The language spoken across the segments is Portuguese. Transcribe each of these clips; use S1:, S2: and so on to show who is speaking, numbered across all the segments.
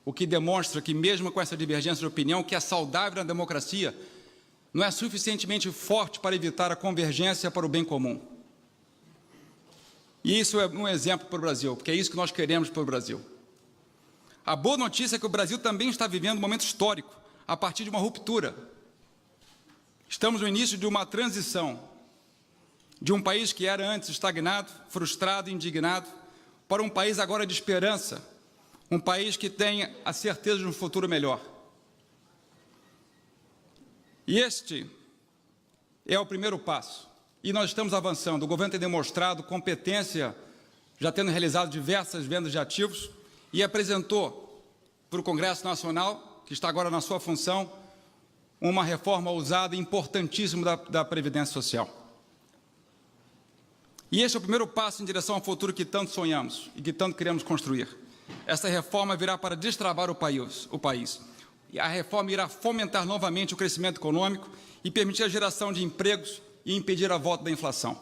S1: o que demonstra que, mesmo com essa divergência de opinião, que é saudável na democracia, não é suficientemente forte para evitar a convergência para o bem comum. E isso é um exemplo para o Brasil, porque é isso que nós queremos para o Brasil. A boa notícia é que o Brasil também está vivendo um momento histórico, a partir de uma ruptura. Estamos no início de uma transição de um país que era antes estagnado, frustrado, indignado, para um país agora de esperança, um país que tem a certeza de um futuro melhor. E este é o primeiro passo. E nós estamos avançando. O governo tem demonstrado competência, já tendo realizado diversas vendas de ativos, e apresentou para o Congresso Nacional, que está agora na sua função, uma reforma ousada e importantíssima da Previdência Social. E este é o primeiro passo em direção ao futuro que tanto sonhamos e que tanto queremos construir. Essa reforma virá para destravar o país. E a reforma irá fomentar novamente o crescimento econômico e permitir a geração de empregos e impedir a volta da inflação.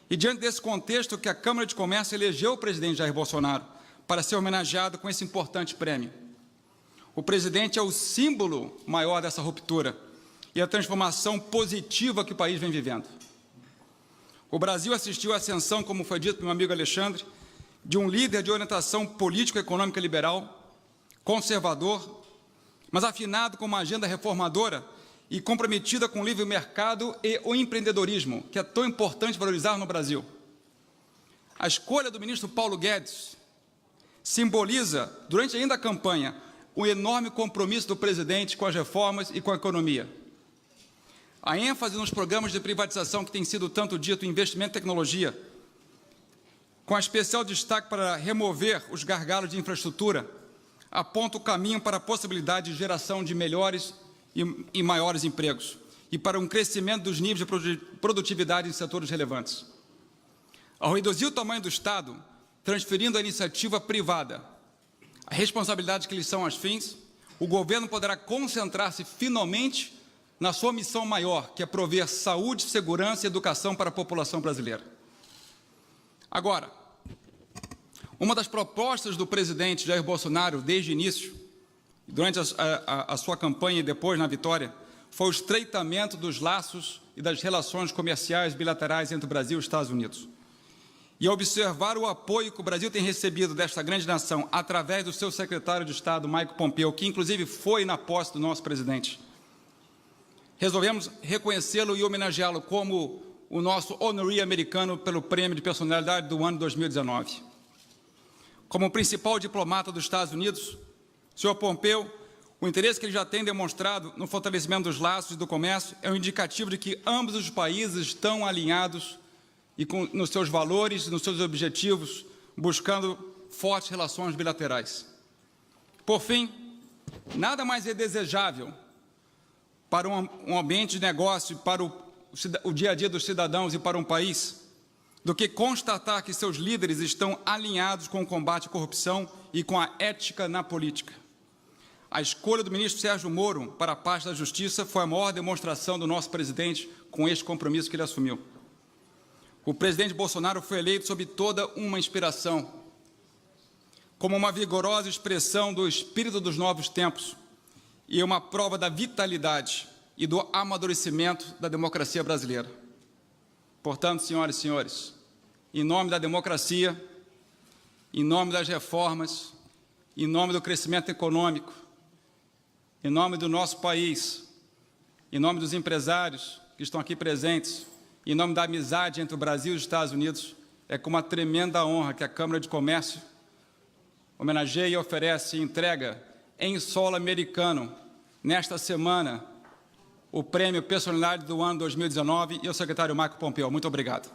S1: E diante desse contexto que a Câmara de Comércio elegeu o presidente Jair Bolsonaro para ser homenageado com esse importante prêmio. O presidente é o símbolo maior dessa ruptura e a transformação positiva que o país vem vivendo. O Brasil assistiu à ascensão, como foi dito pelo meu amigo Alexandre, de um líder de orientação político-econômica liberal, conservador, mas afinado com uma agenda reformadora e comprometida com o livre mercado e o empreendedorismo, que é tão importante valorizar no Brasil. A escolha do ministro Paulo Guedes simboliza, durante ainda a campanha, o enorme compromisso do presidente com as reformas e com a economia. A ênfase nos programas de privatização que tem sido tanto dito, investimento em tecnologia, com especial destaque para remover os gargalos de infraestrutura, aponta o caminho para a possibilidade de geração de melhores e maiores empregos e para um crescimento dos níveis de produtividade em setores relevantes. Ao reduzir o tamanho do Estado, transferindo a iniciativa privada a responsabilidade que lhes são as fins, o governo poderá concentrar-se finalmente na sua missão maior, que é prover saúde, segurança e educação para a população brasileira. Agora, uma das propostas do presidente Jair Bolsonaro, desde o início, durante a sua campanha e depois na vitória, foi o estreitamento dos laços e das relações comerciais bilaterais entre o Brasil e os Estados Unidos. E ao observar o apoio que o Brasil tem recebido desta grande nação, através do seu secretário de Estado, Mike Pompeo, que inclusive foi na posse do nosso presidente, resolvemos reconhecê-lo e homenageá-lo como o nosso honoree americano pelo Prêmio de Personalidade do ano 2019. Como principal diplomata dos Estados Unidos, senhor Pompeo, o interesse que ele já tem demonstrado no fortalecimento dos laços e do comércio é um indicativo de que ambos os países estão alinhados e nos seus valores e nos seus objetivos, buscando fortes relações bilaterais. Por fim, nada mais é desejável para um ambiente de negócio, para o dia a dia dos cidadãos e para um país, do que constatar que seus líderes estão alinhados com o combate à corrupção e com a ética na política. A escolha do ministro Sérgio Moro para a pasta da Justiça foi a maior demonstração do nosso presidente com este compromisso que ele assumiu. O presidente Bolsonaro foi eleito sob toda uma inspiração, como uma vigorosa expressão do espírito dos novos tempos e uma prova da vitalidade e do amadurecimento da democracia brasileira. Portanto, senhoras e senhores, em nome da democracia, em nome das reformas, em nome do crescimento econômico, em nome do nosso país, em nome dos empresários que estão aqui presentes, em nome da amizade entre o Brasil e os Estados Unidos, é com uma tremenda honra que a Câmara de Comércio homenageia e oferece e entrega em solo americano, nesta semana, o Prêmio Personalidade do ano 2019 e ao secretário Mike Pompeo. Muito obrigado.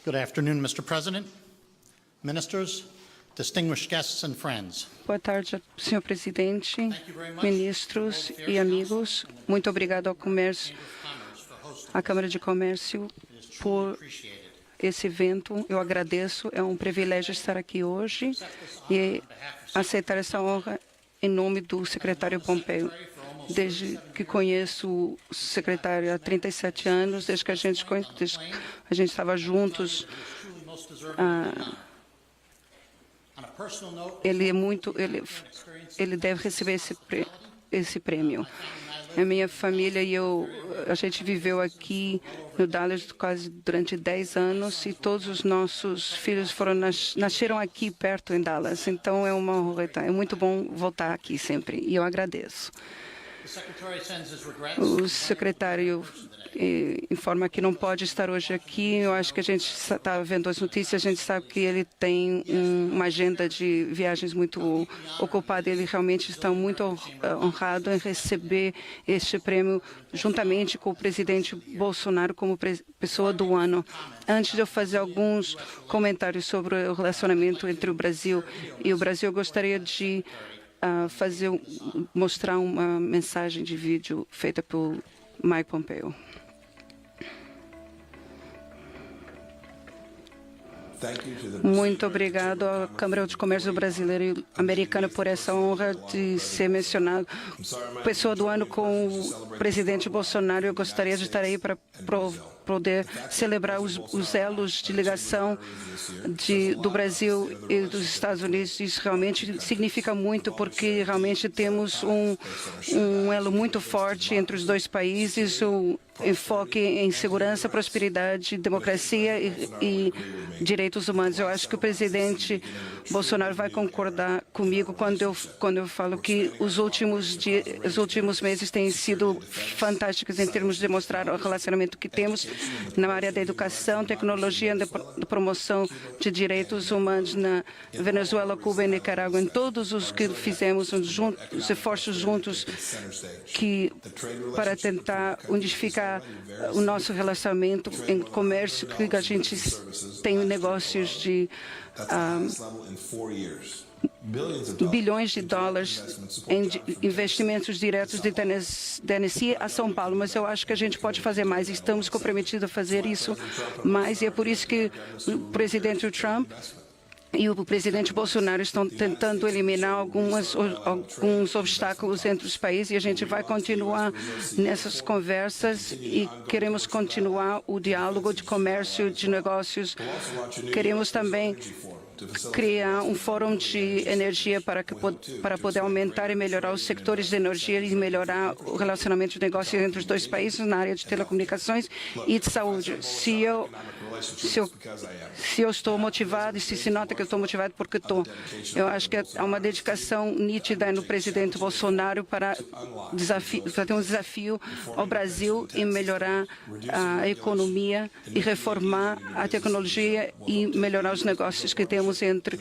S2: Good afternoon, Mr. President, ministers, distinguished guests and friends.
S3: Boa tarde, senhor presidente, ministros e amigos. Muito obrigado à Câmara de Comércio por esse evento. Eu agradeço. É um privilégio estar aqui hoje e aceitar essa honra em nome do secretário Pompeo. Desde que conheço o secretário há 37 anos, desde que a gente estava juntos, ele deve receber esse prêmio. A minha família e a gente viveu aqui no Dallas quase durante 10 anos e todos os nossos filhos nasceram aqui perto em Dallas. Então é uma honra, é muito bom voltar aqui sempre e eu agradeço. O secretário informa que não pode estar hoje aqui. Eu acho que a gente está vendo as notícias, a gente sabe que ele tem uma agenda de viagens muito ocupada. Ele realmente está muito honrado em receber este prêmio juntamente com o presidente Bolsonaro como pessoa do ano. Antes de eu fazer alguns comentários sobre o relacionamento entre o Brasil e o Brasil, eu gostaria de mostrar uma mensagem de vídeo feita por Mike Pompeo. Muito obrigado à Câmara de Comércio Brasileira e Americana por essa honra de ser mencionado pessoa do ano com o presidente Bolsonaro. Eu gostaria de estar aí para poder celebrar os elos de ligação do Brasil e dos Estados Unidos. Isso realmente significa muito, porque realmente temos um elo muito forte entre os dois países, o enfoque em segurança, prosperidade, democracia e direitos humanos. Eu acho que o presidente Bolsonaro vai concordar comigo quando eu falo que os últimos meses têm sido fantásticos em termos de demonstrar o relacionamento que temos na área da educação, tecnologia, da promoção de direitos humanos na Venezuela, Cuba e Nicarágua. Em todos os que fizemos os esforços juntos para tentar unificar o nosso relacionamento em comércio, que a gente tem negócios de bilhões de dólares em investimentos diretos de Tennessee a São Paulo, mas eu acho que a gente pode fazer mais. Estamos comprometidos a fazer isso mais e é por isso que o presidente Trump e o presidente Bolsonaro estão tentando eliminar alguns obstáculos entre os países e a gente vai continuar nessas conversas e queremos continuar o diálogo de comércio, de negócios. Queremos também criar um fórum de energia para poder aumentar e melhorar os setores de energia e melhorar o relacionamento de negócios entre os dois países na área de telecomunicações e de saúde. Se eu estou motivado e se nota que eu estou motivado, porque estou. Eu acho que há uma dedicação nítida no presidente Bolsonaro para ter um desafio ao Brasil em melhorar a economia e reformar a tecnologia e melhorar os negócios que temos entre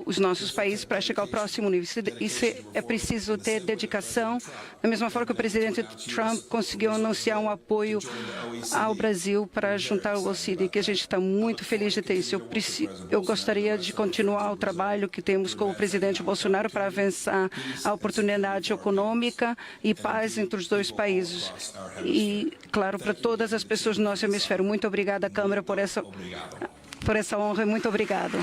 S3: os nossos países para chegar ao próximo nível. Isso é preciso ter dedicação. Da mesma forma que o presidente Trump conseguiu anunciar um apoio ao Brasil para juntar o OCDE, que a gente está muito feliz de ter isso. Eu gostaria de continuar o trabalho que temos com o presidente Bolsonaro para avançar a oportunidade econômica e paz entre os dois países. E, claro, para todas as pessoas do nosso hemisfério. Muito obrigada, Câmara, por essa honra. Muito obrigado.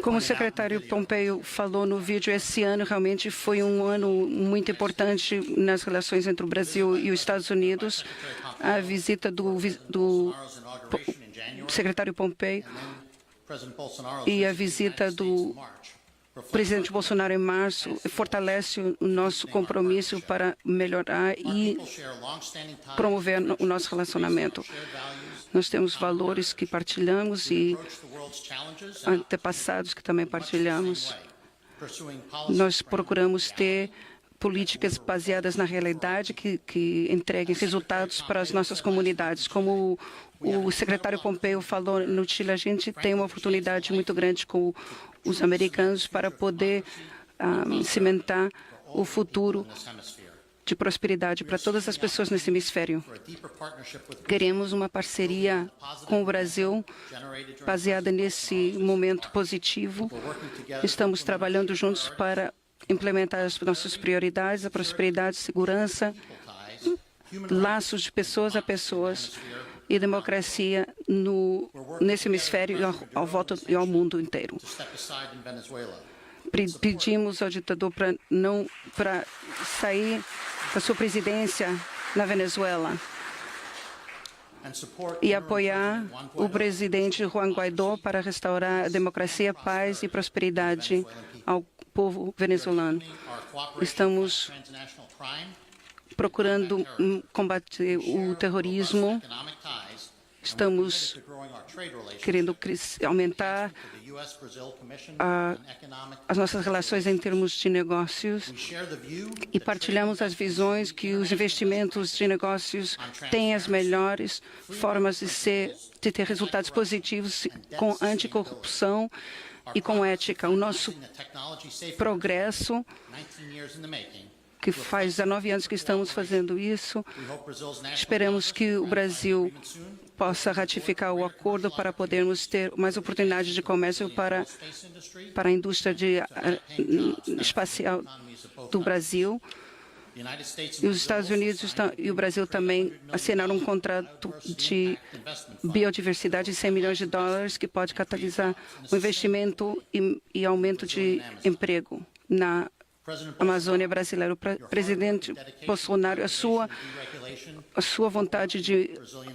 S3: Como o secretário Pompeo falou no vídeo, esse ano realmente foi um ano muito importante nas relações entre o Brasil e os Estados Unidos. A visita do secretário Pompeo e a visita do presidente Bolsonaro em março fortalece o nosso compromisso para melhorar e promover o nosso relacionamento. Nós temos valores que partilhamos e antepassados que também partilhamos. Nós procuramos ter políticas baseadas na realidade que entreguem resultados para as nossas comunidades. Como o secretário Pompeo falou no Chile, a gente tem uma oportunidade muito grande com os americanos para poder cimentar o futuro de prosperidade para todas as pessoas nesse hemisfério. Queremos uma parceria com o Brasil baseada nesse momento positivo. Estamos trabalhando juntos para implementar as nossas prioridades, a prosperidade, segurança, laços de pessoas a pessoas e democracia nesse hemisfério ao volta e ao mundo inteiro. Pedimos ao ditador para sair da sua presidência na Venezuela e apoiar o presidente Juan Guaidó para restaurar a democracia, paz e prosperidade ao povo venezuelano. Estamos procurando combater o terrorismo. Estamos querendo aumentar as nossas relações em termos de negócios e partilhamos as visões que os investimentos de negócios têm as melhores formas de ter resultados positivos com anticorrupção e com ética. O nosso progresso, que faz 19 anos que estamos fazendo isso, esperamos que o Brasil possa ratificar o acordo para podermos ter mais oportunidade de comércio para a indústria espacial do Brasil. E os Estados Unidos e o Brasil também assinaram um contrato de biodiversidade de $100 milhões que pode catalisar o investimento e aumento de emprego na Amazônia brasileira. O presidente Bolsonaro, a sua vontade de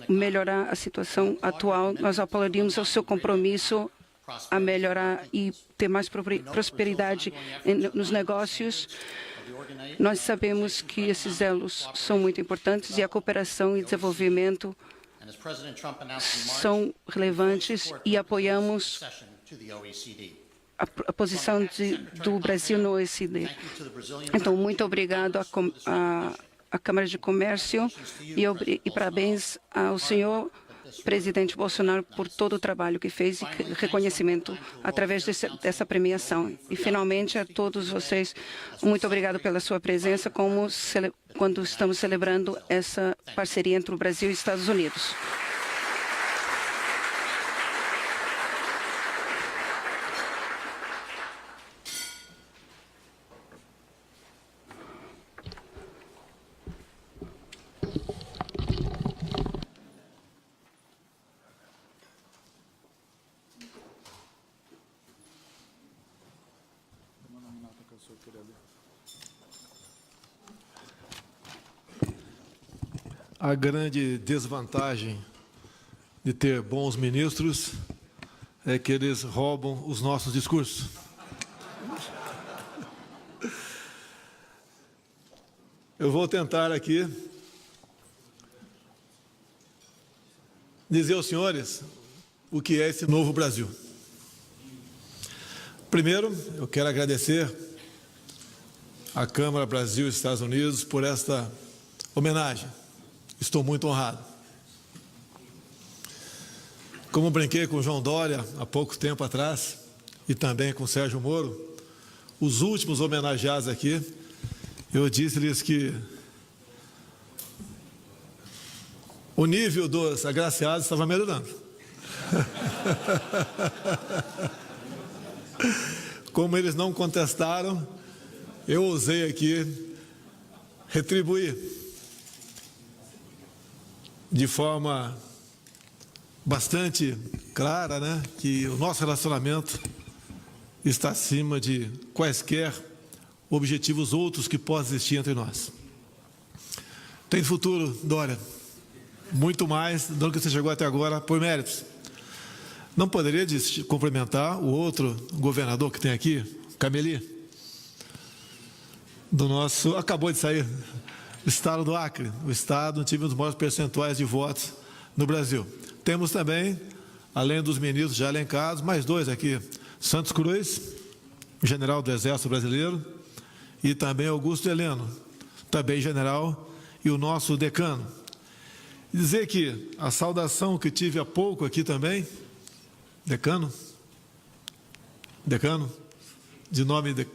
S3: melhorar a situação atual, nós aplaudimos o seu compromisso a melhorar e ter mais prosperidade nos negócios. Nós sabemos que esses elos são muito importantes e a cooperação e desenvolvimento são relevantes e apoiamos a posição do Brasil no OECD. Então, muito obrigado à Câmara de Comércio e parabéns ao senhor presidente Bolsonaro por todo o trabalho que fez e reconhecimento através dessa premiação. E, finalmente, a todos vocês, muito obrigado pela sua presença quando estamos celebrando essa parceria entre o Brasil e os Estados Unidos.
S4: A grande desvantagem de ter bons ministros é que eles roubam os nossos discursos. Eu vou tentar aqui dizer aos senhores o que é esse novo Brasil. Primeiro, eu quero agradecer à Câmara Brasil e Estados Unidos por esta homenagem. Estou muito honrado. Como brinquei com o João Dória há pouco tempo atrás, e também com o Sérgio Moro, os últimos homenageados aqui, eu disse-lhes que o nível dos agraciados estava melhorando. Como eles não contestaram, eu ousei aqui retribuir de forma bastante clara, né, que o nosso relacionamento está acima de quaisquer objetivos outros que possam existir entre nós. Tem futuro, Dória, muito mais do que você chegou até agora por méritos. Não poderia cumprimentar o outro governador que tem aqui, Cameli, do nosso, acabou de sair, Estado do Acre, o Estado onde tive um dos maiores percentuais de votos no Brasil. Temos também, além dos ministros já elencados, mais dois aqui, Santos Cruz, general do Exército Brasileiro, e também Augusto Heleno, também general, e o nosso decano. E dizer que a saudação que tive há pouco aqui também, decano, de nome de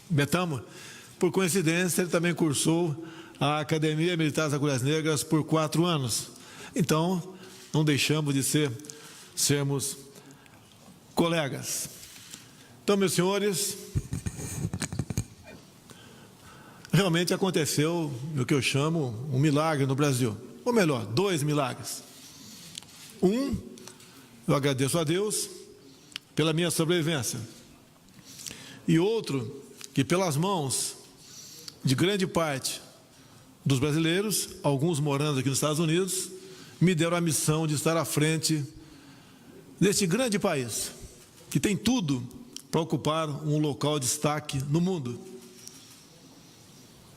S4: Betamo, Por coincidência, ele também cursou a Academia Militar das Agulhas Negras por 4 anos. Então, não deixamos de sermos colegas. Então, meus senhores, realmente aconteceu o que eu chamo um milagre no Brasil. Ou melhor, 2 milagres. Eu agradeço a Deus pela minha sobrevivência. E outro, que pelas mãos de grande parte dos brasileiros, alguns morando aqui nos Estados Unidos, me deram a missão de estar à frente deste grande país, que tem tudo para ocupar um local de destaque no mundo,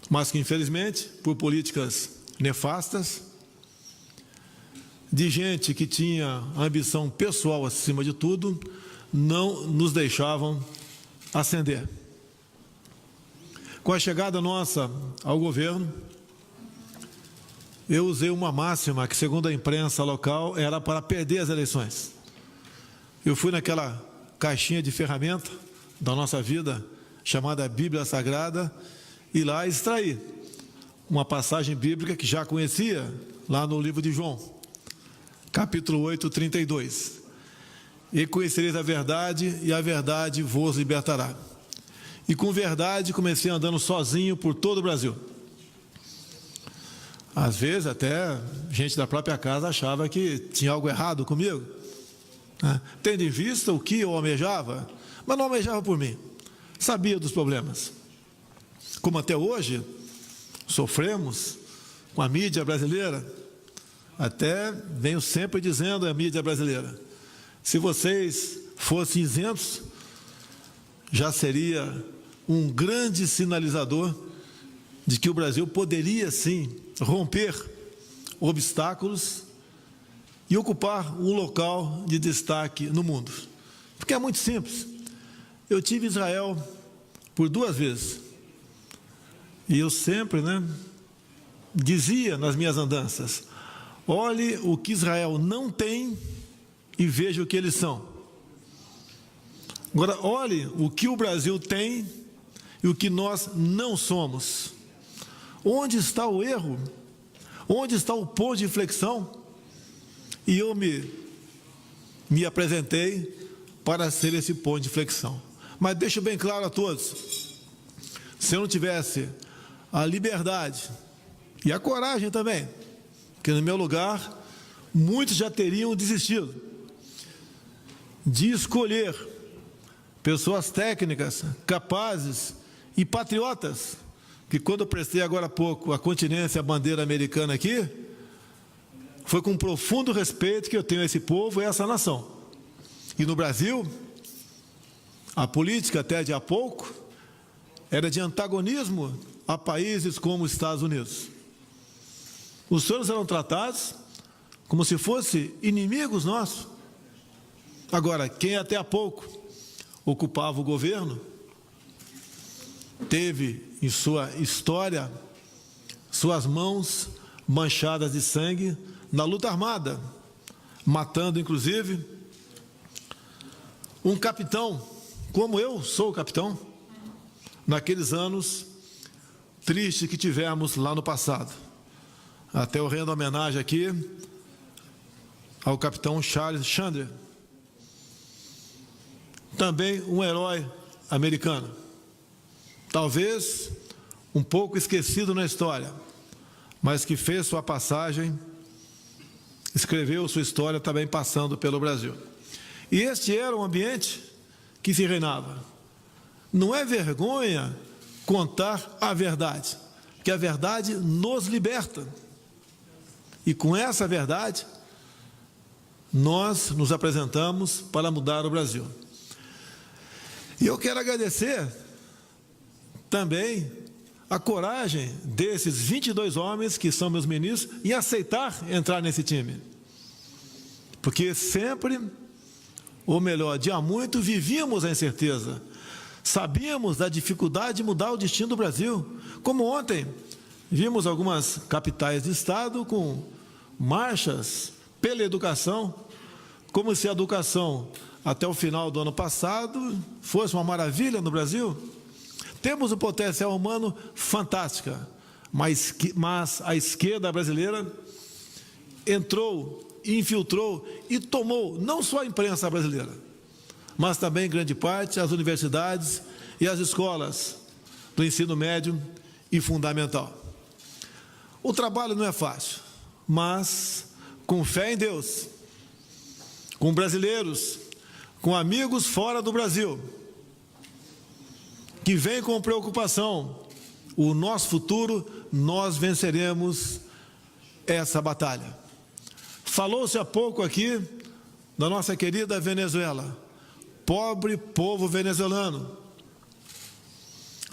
S4: mas que, infelizmente, por políticas nefastas, de gente que tinha ambição pessoal acima de tudo, não nos deixavam ascender. Com a chegada nossa ao governo, eu usei uma máxima que, segundo a imprensa local, era para perder as eleições. Eu fui naquela caixinha de ferramenta da nossa vida, chamada Bíblia Sagrada, e lá extraí uma passagem bíblica que já conhecia, lá no livro de João, capítulo 8, 32. E conhecereis a verdade, e a verdade vos libertará. E com verdade comecei andando sozinho por todo o Brasil. Às vezes até gente da própria casa achava que tinha algo errado comigo, né? Tendo em vista o que eu almejava, mas não almejava por mim. Sabia dos problemas. Como até hoje sofremos com a mídia brasileira, até venho sempre dizendo à mídia brasileira, se vocês fossem isentos, já seria um grande sinalizador de que o Brasil poderia, sim, romper obstáculos e ocupar um local de destaque no mundo. Porque é muito simples. Eu tive Israel por 2 vezes. E eu sempre, dizia nas minhas andanças, olhe o que Israel não tem e veja o que eles são. Agora, olhe o que o Brasil tem e o que nós não somos. Onde está o erro? Onde está o ponto de inflexão? E eu me apresentei para ser esse ponto de inflexão. Mas deixo bem claro a todos, se eu não tivesse a liberdade e a coragem também, que no meu lugar, muitos já teriam desistido de escolher pessoas técnicas, capazes e patriotas, que quando eu prestei agora há pouco a continência, a bandeira americana aqui, foi com profundo respeito que eu tenho a esse povo e a essa nação. E no Brasil, a política até de há pouco era de antagonismo a países como os Estados Unidos. Os senhores eram tratados como se fossem inimigos nossos. Agora, quem até há pouco ocupava o governo, teve em sua história suas mãos manchadas de sangue na luta armada, matando inclusive um capitão, como eu sou capitão, naqueles anos tristes que tivemos lá no passado. Até eu rendo homenagem aqui ao capitão Charles Chandler, também um herói americano, talvez um pouco esquecido na história, mas que fez sua passagem, escreveu sua história também passando pelo Brasil. E este era o ambiente que se reinava. Não é vergonha contar a verdade, que a verdade nos liberta. E com essa verdade, nós nos apresentamos para mudar o Brasil. E eu quero agradecer também a coragem desses 22 homens que são meus ministros em aceitar entrar nesse time. Porque sempre, ou melhor, de há muito, vivíamos a incerteza. Sabíamos da dificuldade de mudar o destino do Brasil. Como ontem, vimos algumas capitais de estado com marchas pela educação, como se a educação até o final do ano passado fosse uma maravilha no Brasil. Temos um potencial humano fantástico, mas a esquerda brasileira entrou, infiltrou e tomou não só a imprensa brasileira, mas também, em grande parte, as universidades e as escolas do ensino médio e fundamental. O trabalho não é fácil, mas com fé em Deus, com brasileiros, com amigos fora do Brasil, que vêm com preocupação o nosso futuro, nós venceremos essa batalha. Falou-se há pouco aqui da nossa querida Venezuela. Pobre povo venezuelano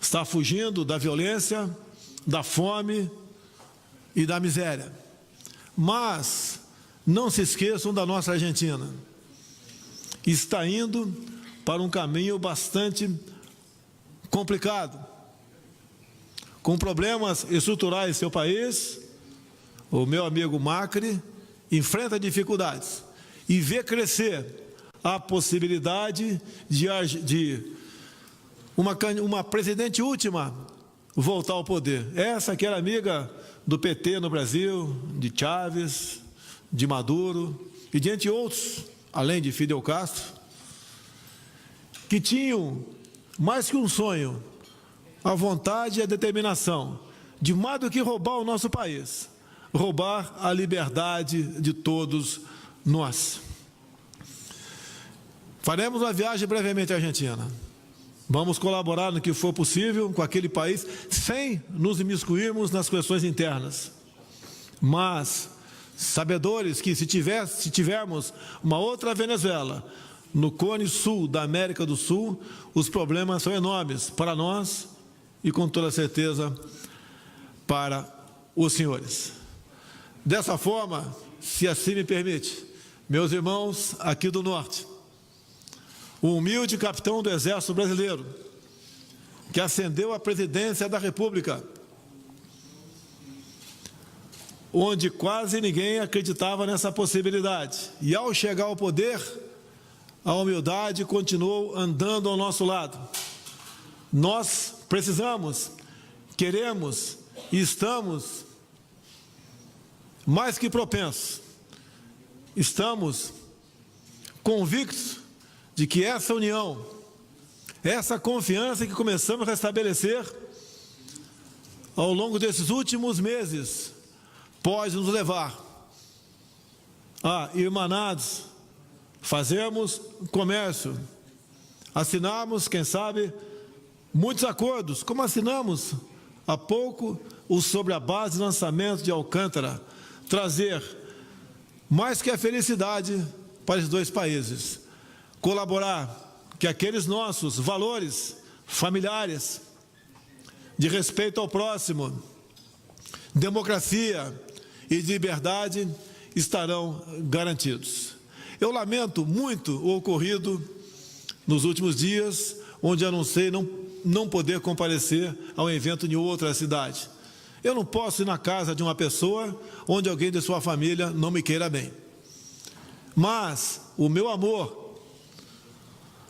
S4: está fugindo da violência, da fome e da miséria. Mas não se esqueçam da nossa Argentina. Está indo para um caminho bastante complicado, com problemas estruturais em seu país. O meu amigo Macri enfrenta dificuldades e vê crescer a possibilidade de uma presidente última voltar ao poder. Essa que era amiga do PT no Brasil, de Chávez, de Maduro e de entre outros, além de Fidel Castro, que tinham mais que um sonho, a vontade e a determinação de mais do que roubar o nosso país, roubar a liberdade de todos nós. Faremos uma viagem brevemente à Argentina. Vamos colaborar no que for possível com aquele país, sem nos imiscuirmos nas questões internas. Mas, sabedores que se tivermos uma outra Venezuela, no cone sul da América do Sul, os problemas são enormes para nós e, com toda certeza, para os senhores. Dessa forma, se assim me permite, meus irmãos aqui do Norte, o humilde capitão do Exército Brasileiro, que ascendeu à presidência da República, onde quase ninguém acreditava nessa possibilidade. E, ao chegar ao poder, a humildade continuou andando ao nosso lado. Nós precisamos, queremos e estamos mais que propensos. Estamos convictos de que essa união, essa confiança que começamos a restabelecer ao longo desses últimos meses, pode nos levar a, irmanados, fazermos comércio, assinarmos, quem sabe, muitos acordos, como assinamos há pouco o sobre a base de lançamento de Alcântara, trazer mais que a felicidade para os dois países, colaborar que aqueles nossos valores familiares de respeito ao próximo, democracia e de liberdade estarão garantidos. Eu lamento muito o ocorrido nos últimos dias, onde anunciei não poder comparecer ao evento em outra cidade. Eu não posso ir na casa de uma pessoa onde alguém de sua família não me queira bem. Mas o meu amor,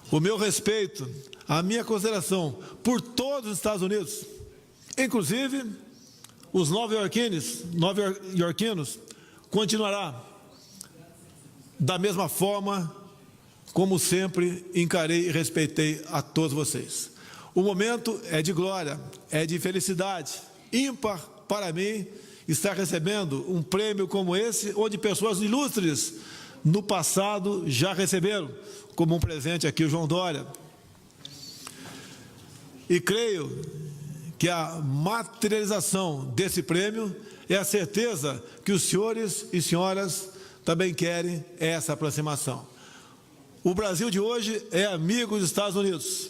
S4: o meu respeito, a minha consideração por todos os Estados Unidos, inclusive os nova-iorquinos, continuará da mesma forma como sempre encarei e respeitei a todos vocês. O momento é de glória, é de felicidade, ímpar para mim estar recebendo um prêmio como esse, onde pessoas ilustres no passado já receberam, como um presente aqui o João Dória. E creio que a materialização desse prêmio é a certeza que os senhores e senhoras também querem essa aproximação. O Brasil de hoje é amigo dos Estados Unidos.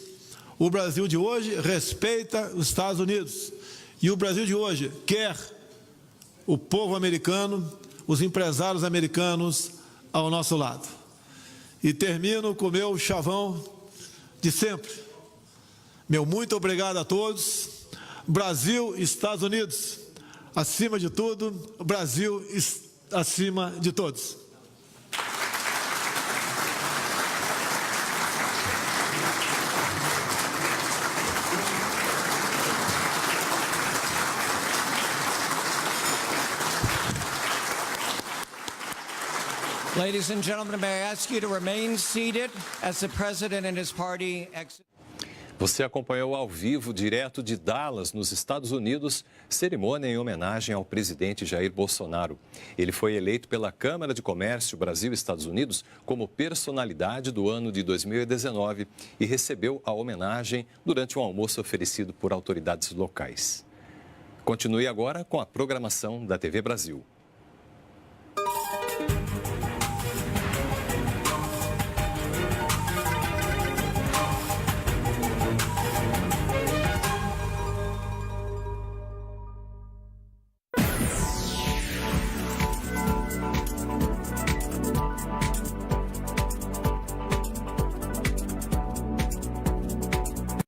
S4: O Brasil de hoje respeita os Estados Unidos. E o Brasil de hoje quer o povo americano, os empresários americanos ao nosso lado. E termino com o meu chavão de sempre. Meu muito obrigado a todos. Brasil e Estados Unidos, acima de tudo, Brasil acima de todos.
S5: Ladies and gentlemen, may I ask you to remain seated as the president and his party exit?
S6: Você acompanhou ao vivo, direto de Dallas, nos Estados Unidos, cerimônia em homenagem ao presidente Jair Bolsonaro. Ele foi eleito pela Câmara de Comércio Brasil-Estados Unidos como personalidade do ano de 2019 e recebeu a homenagem durante um almoço oferecido por autoridades locais. Continue agora com a programação da TV Brasil.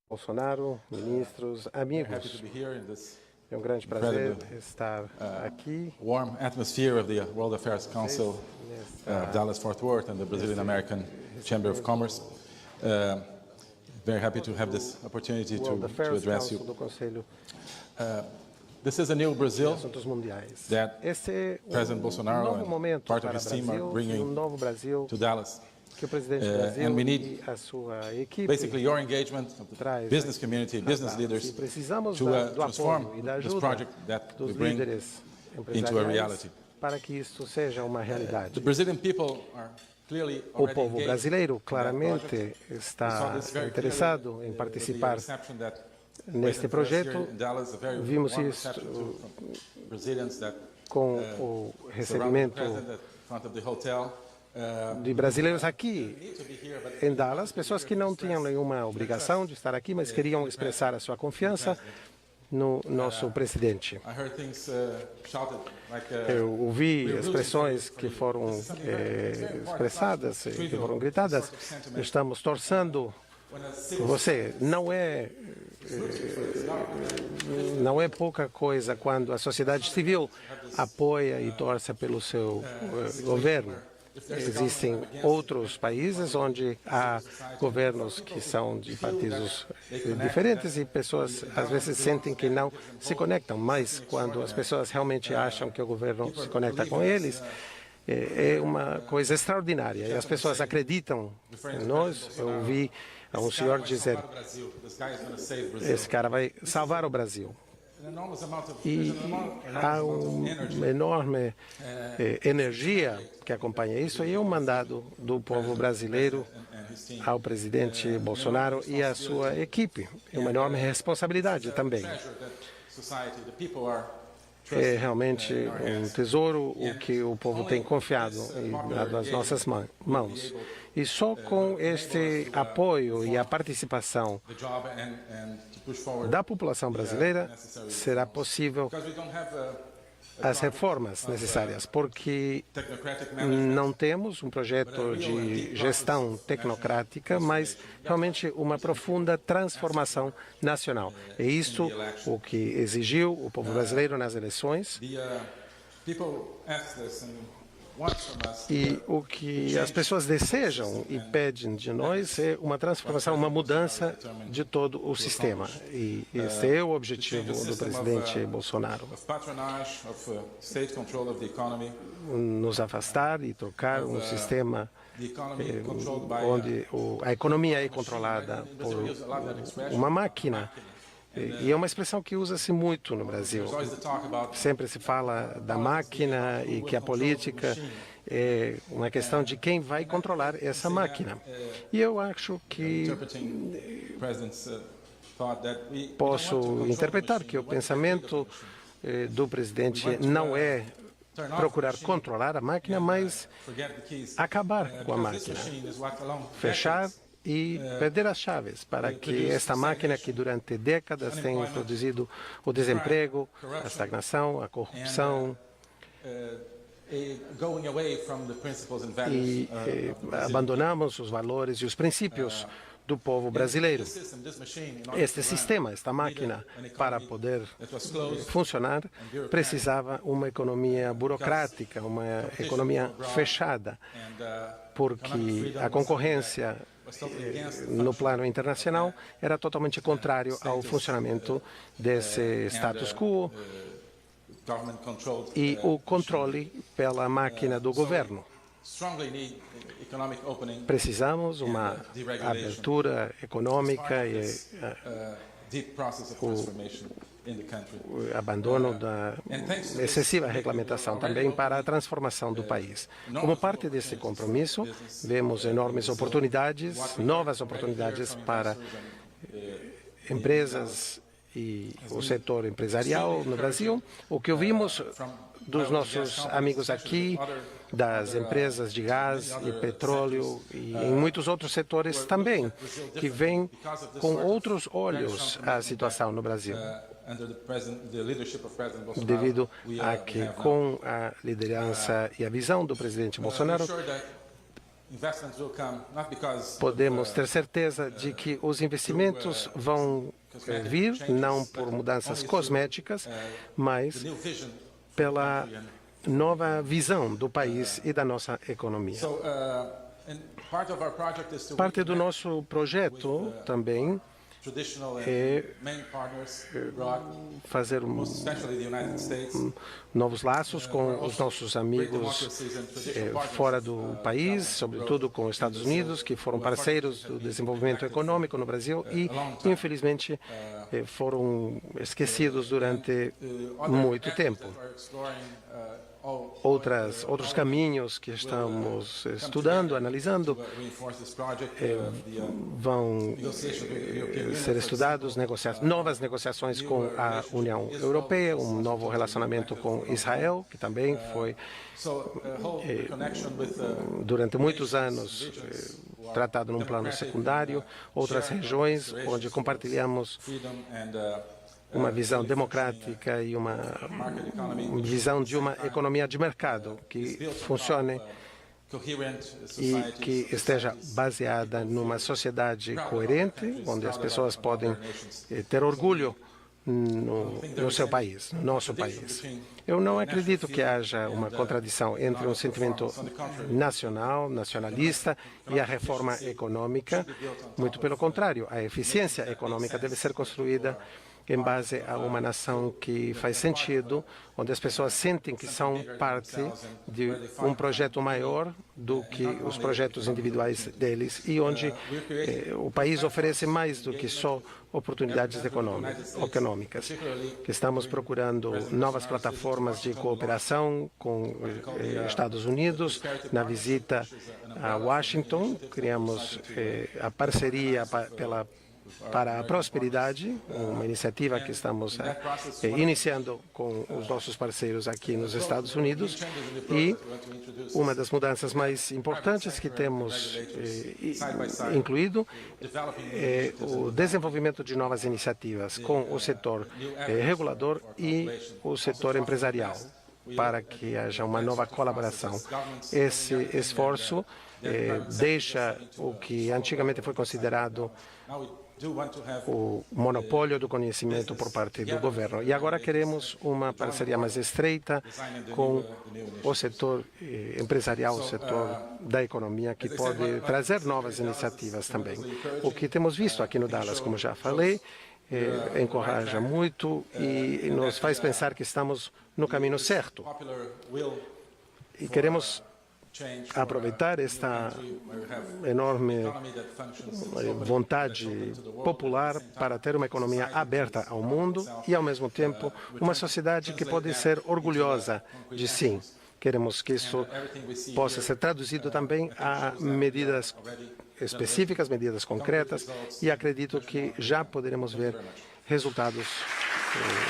S7: Bolsonaro, ministros, amigos, é um grande prazer estar aqui.
S8: Warm atmosphere of the World Affairs Council, Dallas-Fort Worth and the Brazilian American Chamber of Commerce. Very happy to have this opportunity to address you.
S7: Do Conselho
S8: This is a new Brazil
S7: Assuntos Mundiais.
S8: that
S7: Este é
S8: President Bolsonaro
S7: novo
S8: and
S7: momento
S8: part of
S7: para
S8: his team are
S7: Brasil,
S8: bringing
S7: novo Brasil
S8: to Dallas.
S7: que o presidente do Brasil
S8: and we
S7: e
S8: need
S7: a sua equipe
S8: Basically, your engagement of the
S7: traz
S8: business community, business leaders,
S7: E precisamos
S8: to
S7: do
S8: transform
S7: apoio e da
S8: this
S7: ajuda
S8: project that
S7: dos
S8: we bring
S7: líderes
S8: into a
S7: empresariais
S8: reality.
S7: para que isto seja uma realidade.
S8: The Brazilian people are clearly
S7: O
S8: already
S7: povo
S8: engaged
S7: brasileiro
S8: in that
S7: claramente
S8: project. We saw
S7: está
S8: this very
S7: interessado
S8: clearly
S7: em
S8: with the
S7: participar
S8: reception that
S7: neste
S8: waited for us here
S7: projeto.
S8: in Dallas, a very
S7: Vimos
S8: warm
S7: isto
S8: reception too from Brazilians that
S7: com o
S8: surrounded the
S7: recebimento
S8: president at front of the hotel.
S7: de brasileiros aqui em Dallas, pessoas que não tinham nenhuma obrigação de estar aqui, mas queriam expressar a sua confiança no nosso presidente.
S8: I heard things shouted like
S7: Eu ouvi expressões que foram expressadas, que foram gritadas. Estamos torcendo por você. Não é pouca coisa quando a sociedade civil apoia e torce pelo seu governo. Existem outros países onde há governos que são de partidos diferentes e pessoas às vezes sentem que não se conectam, mas quando as pessoas realmente acham que o governo se conecta com eles, é uma coisa extraordinária e as pessoas acreditam em nós. Eu ouvi um senhor dizer: esse cara vai salvar o Brasil. E há uma enorme energia que acompanha isso e é um mandado do povo brasileiro ao presidente Bolsonaro e à sua equipe. É uma enorme responsabilidade também. É realmente um tesouro o que o povo tem confiado e dado às nossas mãos. E só com este apoio e a participação da população brasileira será possível as reformas necessárias, porque não temos um projeto de gestão tecnocrática, mas realmente uma profunda transformação nacional. É isso o que exigiu o povo brasileiro nas eleições. E o que as pessoas desejam e pedem de nós é uma transformação, uma mudança de todo o sistema. E esse é o objetivo do presidente Bolsonaro. Nos afastar e trocar um sistema onde a economia é controlada por uma máquina. E é uma expressão que usa-se muito no Brasil. Sempre se fala da máquina e que a política é uma questão de quem vai controlar essa máquina. E eu acho que posso interpretar que o pensamento do presidente não é procurar controlar a máquina, mas acabar com a máquina, fechar e perder as chaves para que esta máquina que durante décadas tem produzido o desemprego, a estagnação, a corrupção e abandonamos os valores e os princípios do povo brasileiro. Este sistema, esta máquina, para poder funcionar, precisava uma economia burocrática, uma economia fechada, porque a concorrência no plano internacional era totalmente contrário ao funcionamento desse status quo e o controle pela máquina do governo.
S8: strongly need economic opening,
S7: Precisamos uma abertura econômica e
S8: deep process of transformation in the country.
S7: o abandono da excessiva regulamentação também para a transformação do país. Como parte desse compromisso, vemos enormes oportunidades, novas oportunidades para empresas e o setor empresarial no Brasil. O que ouvimos dos nossos amigos aqui, das empresas de gás e petróleo e em muitos outros setores também, que veem com outros olhos a situação no Brasil, devido a que com a liderança e a visão do presidente Bolsonaro, podemos ter certeza de que os investimentos vão vir não por mudanças cosméticas, mas pela nova visão do país e da nossa economia. Parte do nosso projeto também é fazer novos laços com os nossos amigos fora do país, sobretudo com os Estados Unidos, que foram parceiros do desenvolvimento econômico no Brasil e, infelizmente, foram esquecidos durante muito tempo. Outros caminhos que estamos estudando, analisando, vão ser estudados, novas negociações com a União Europeia, um novo relacionamento com Israel, que também foi, durante muitos anos, tratado num plano secundário, outras regiões onde compartilhamos uma visão democrática e uma visão de uma economia de mercado que funcione e que esteja baseada numa sociedade coerente, onde as pessoas podem ter orgulho no seu país, no nosso país. Eu não acredito que haja uma contradição entre um sentimento nacionalista e a reforma econômica. Muito pelo contrário, a eficiência econômica deve ser construída em base a uma nação que faz sentido, onde as pessoas sentem que são parte de um projeto maior do que os projetos individuais deles e onde o país oferece mais do que só oportunidades econômicas. Estamos procurando novas plataformas de cooperação com Estados Unidos. Na visita a Washington, criamos a parceria para a prosperidade, uma iniciativa que estamos iniciando com os nossos parceiros aqui nos Estados Unidos. E uma das mudanças mais importantes que temos incluído é o desenvolvimento de novas iniciativas com o setor regulador e o setor empresarial, para que haja uma nova colaboração. Esse esforço deixa o que antigamente foi considerado o monopólio do conhecimento por parte do governo. E agora queremos uma parceria mais estreita com o setor empresarial, o setor da economia, que pode trazer novas iniciativas também. O que temos visto aqui no Dallas, como já falei, encoraja muito e nos faz pensar que estamos no caminho certo. E queremos aproveitar esta enorme vontade popular para ter uma economia aberta ao mundo e, ao mesmo tempo, uma sociedade que pode ser orgulhosa de si. Queremos que isso possa ser traduzido também a medidas específicas, medidas concretas, e acredito que já poderemos ver resultados,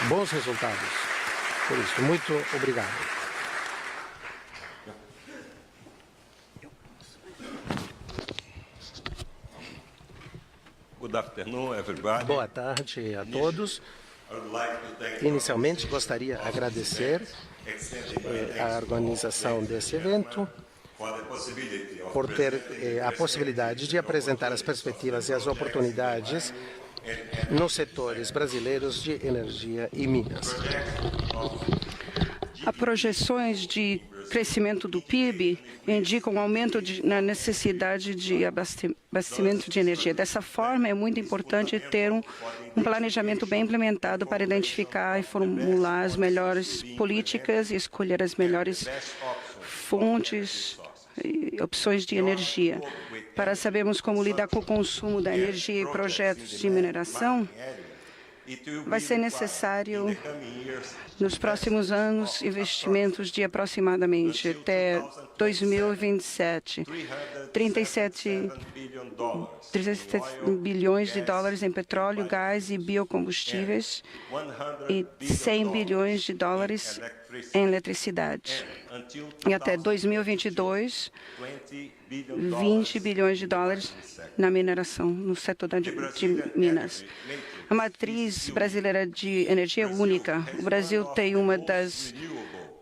S7: bons resultados. Por isso, muito obrigado. Boa tarde a todos. Inicialmente, gostaria de agradecer a organização desse evento por ter a possibilidade de apresentar as perspectivas e as oportunidades nos setores brasileiros de energia e minas.
S3: As projeções de crescimento do PIB indicam um aumento na necessidade de abastecimento de energia. Dessa forma, é muito importante ter um planejamento bem implementado para identificar e formular as melhores políticas e escolher as melhores fontes opções de energia. Para sabermos como lidar com o consumo da energia e projetos de mineração, vai ser necessário, nos próximos anos, investimentos de aproximadamente até 2027, 37 bilhões de dólares em petróleo, gás e biocombustíveis e 100 bilhões de dólares em eletricidade. E até 2022, 20 bilhões de dólares na mineração, no setor de minas. A matriz brasileira de energia é única. O Brasil tem uma das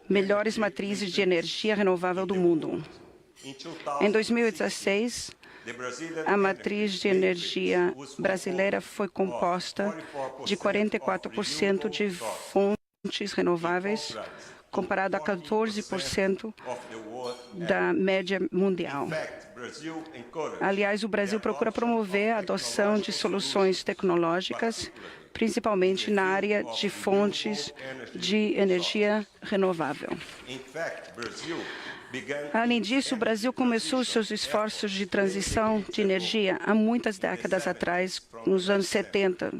S3: melhores matrizes de energia renovável do mundo. Em 2016, a matriz de energia brasileira foi composta de 44% de fontes renováveis, comparado a 14% da média mundial. Aliás, o Brasil procura promover a adoção de soluções tecnológicas, principalmente na área de fontes de energia renovável. Além disso, o Brasil começou seus esforços de transição de energia há muitas décadas atrás, nos anos 70,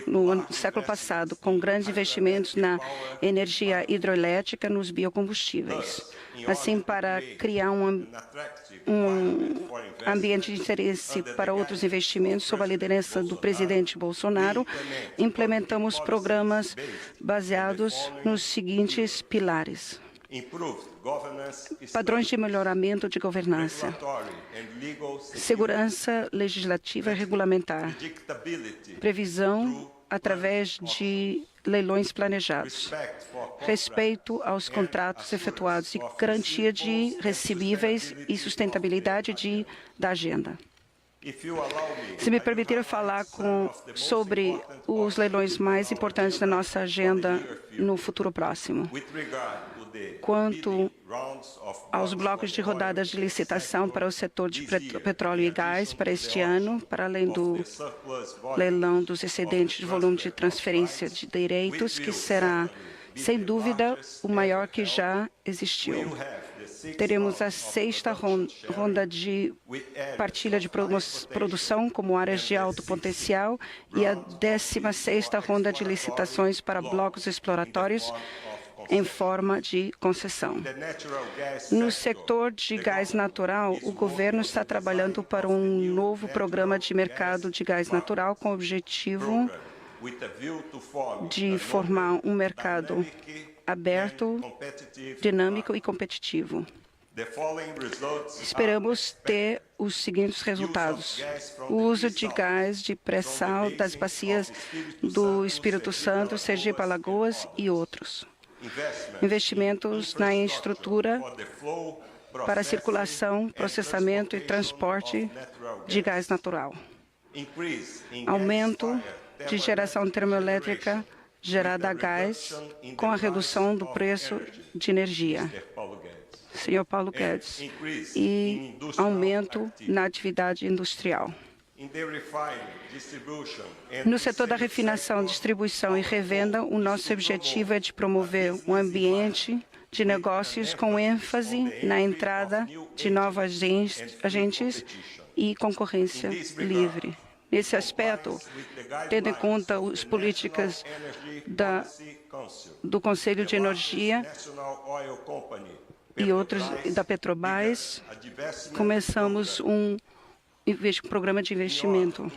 S3: no século passado, com grandes investimentos na energia hidroelétrica, nos biocombustíveis. Assim, para criar um ambiente de interesse para outros investimentos, sob a liderança do presidente Bolsonaro, implementamos programas baseados nos seguintes pilares: padrões de melhoramento de governança, segurança legislativa e regulamentar, previsão através de leilões planejados, respeito aos contratos efetuados e garantia de recebíveis e sustentabilidade da agenda. Se me permitir falar sobre os leilões mais importantes da nossa agenda no futuro próximo. Quanto aos blocos de rodadas de licitação para o setor de petróleo e gás para este ano, para além do leilão dos excedentes de volume de transferência de direitos, que será, sem dúvida, o maior que já existiu. Teremos a 6ª ronda de partilha de produção como áreas de alto potencial e a 16ª ronda de licitações para blocos exploratórios em forma de concessão. No setor de gás natural, o governo está trabalhando para um novo programa de mercado de gás natural com o objetivo de formar um mercado aberto, dinâmico e competitivo. Esperamos ter os seguintes resultados: o uso de gás de pré-sal das bacias do Espírito Santo, Sergipe, Alagoas e outros. Investimentos na infraestrutura para a circulação, processamento e transporte de gás natural. Aumento de geração termoelétrica gerada a gás com a redução do preço de energia. Senhor Paulo Guedes. E aumento na atividade industrial. No setor da refinação, distribuição e revenda, o nosso objetivo é de promover um ambiente de negócios com ênfase na entrada de novos agentes e concorrência livre. Nesse aspecto, tendo em conta as políticas do Conselho de Energia e outros da Petrobras, começamos um programa de investimento.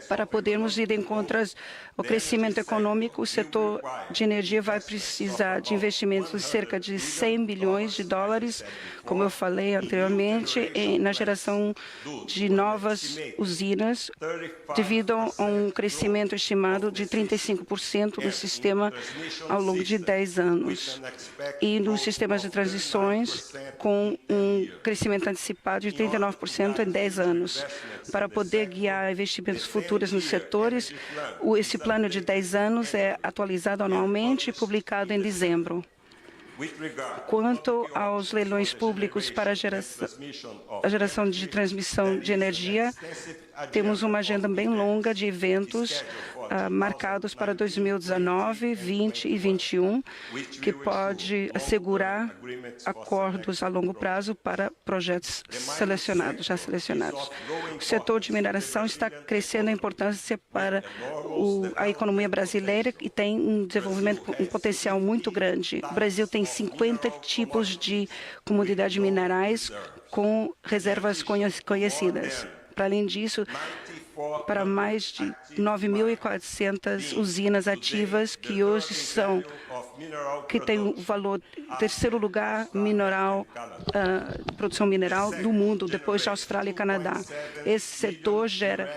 S3: Para podermos ir de encontro ao crescimento econômico, o setor de energia vai precisar de investimentos de cerca de 100 bilhões de dólares, como eu falei anteriormente, na geração de novas usinas, devido a um crescimento estimado de 35% do sistema ao longo de 10 anos. E nos sistemas de transições, com um crescimento antecipado de 39% em 10 anos. Para poder guiar investimentos futuros nos setores, esse plano de 10 anos é atualizado anualmente e publicado em dezembro. Quanto aos leilões públicos para a geração de transmissão de energia, temos uma agenda bem longa de eventos marcados para 2019, 20 e 21, que pode assegurar acordos a longo prazo para projetos já selecionados. O setor de mineração está crescendo a importância para a economia brasileira e tem um desenvolvimento, um potencial muito grande. O Brasil tem 50 tipos de comunidades minerais com reservas conhecidas. Para além disso, para mais de 9.400 usinas ativas que hoje que têm o valor terceiro lugar produção mineral do mundo, depois da Austrália e Canadá. Esse setor gera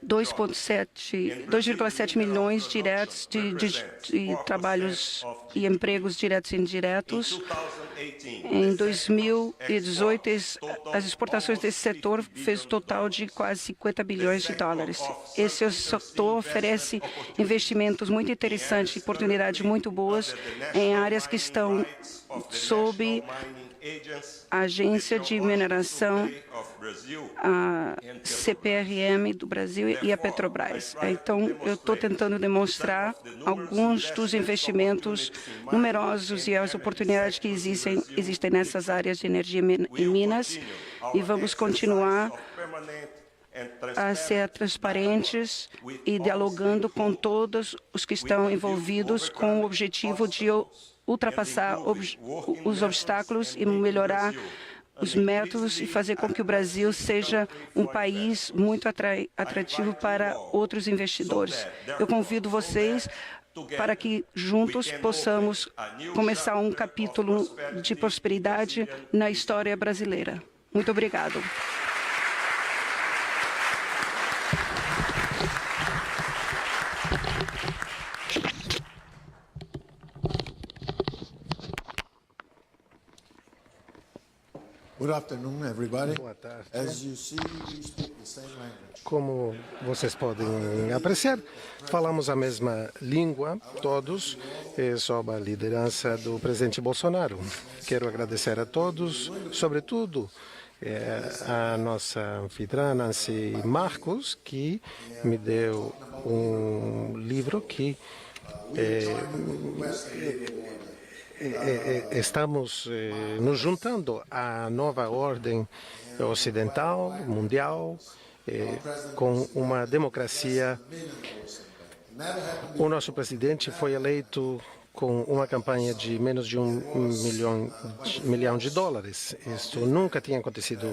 S3: 2,7 milhões diretos de trabalhos e empregos diretos e indiretos. Em 2018, as exportações desse setor fez um total de quase 50 bilhões de dólares. Esse setor oferece investimentos muito interessantes, oportunidades muito boas em áreas que estão sob a Agência de Mineração, a CPRM do Brasil e a Petrobras. Então, eu estou tentando demonstrar alguns dos investimentos numerosos e as oportunidades que existem nessas áreas de energia e minas, e vamos continuar a ser transparentes e dialogando com todos os que estão envolvidos com o objetivo de ultrapassar os obstáculos e melhorar os métodos e fazer com que o Brasil seja um país muito atrativo para outros investidores. Eu convido vocês para que juntos possamos começar um capítulo de prosperidade na história brasileira. Muito obrigado.
S9: Good afternoon, everybody.
S7: Boa tarde.
S9: As you see, we speak the same language.
S7: Como vocês podem apreciar, falamos a mesma língua, todos, sob a liderança do presidente Bolsonaro. Quero agradecer a todos, sobretudo a nossa anfitriã, Nancy Marcos, que me deu um livro que estamos nos juntando à nova ordem ocidental, mundial, com uma democracia. O nosso presidente foi eleito com uma campanha de menos de $1 milhão de dólares. Isso nunca tinha acontecido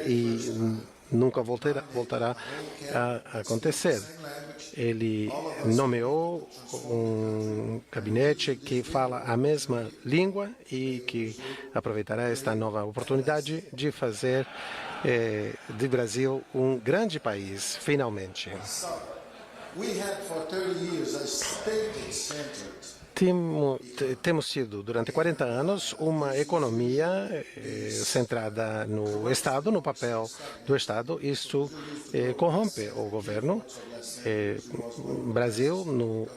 S7: e nunca voltará a acontecer. Ele nomeou um gabinete que fala a mesma língua e que aproveitará esta nova oportunidade de fazer do Brasil um grande país, finalmente. Temos tido, durante 40 anos, uma economia centrada no Estado, no papel do Estado. Isto corrompe o governo. Brasil, no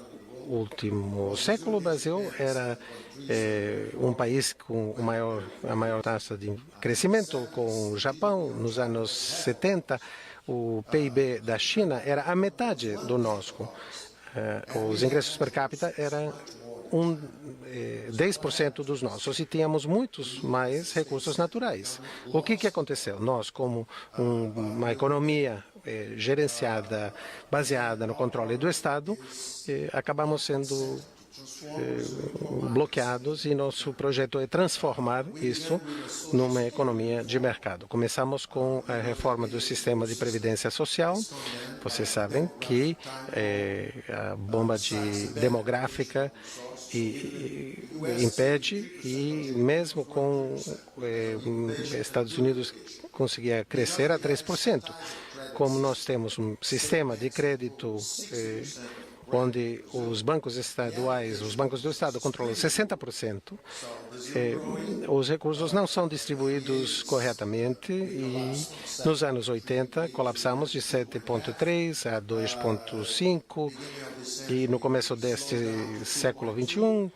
S7: último século, o Brasil era um país com a maior taxa de crescimento, com o Japão. Nos anos 70, o PIB da China era a metade do nosso. Os ingressos per capita eram 10% dos nossos e tínhamos muitos mais recursos naturais. O que aconteceu? Nós, como uma economia gerenciada, baseada no controle do Estado, acabamos sendo bloqueados e nosso projeto é transformar isso numa economia de mercado. Começamos com a reforma do sistema de previdência social. Vocês sabem que a bomba demográfica impede, e mesmo com Estados Unidos conseguia crescer a 3%. Como nós temos um sistema de crédito onde os bancos estaduais, os bancos do Estado controlam 60%, os recursos não são distribuídos corretamente e nos anos 80 colapsamos de 7,3 a 2,5 e no começo deste século XXI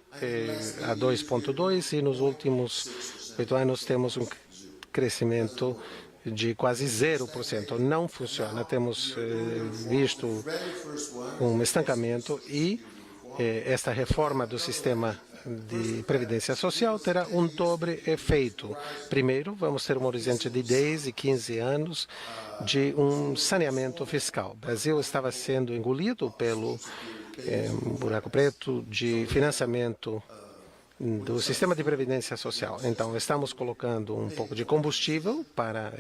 S7: a 2,2 e nos últimos 8 anos temos um crescimento de quase 0%. Não funciona. Temos visto um estancamento e esta reforma do sistema de previdência social terá um dobre efeito. Primeiro, vamos ter um horizonte de 10 e 15 anos de um saneamento fiscal. O Brasil estava sendo engolido pelo buraco preto de financiamento do sistema de previdência social. Então, estamos colocando um pouco de combustível para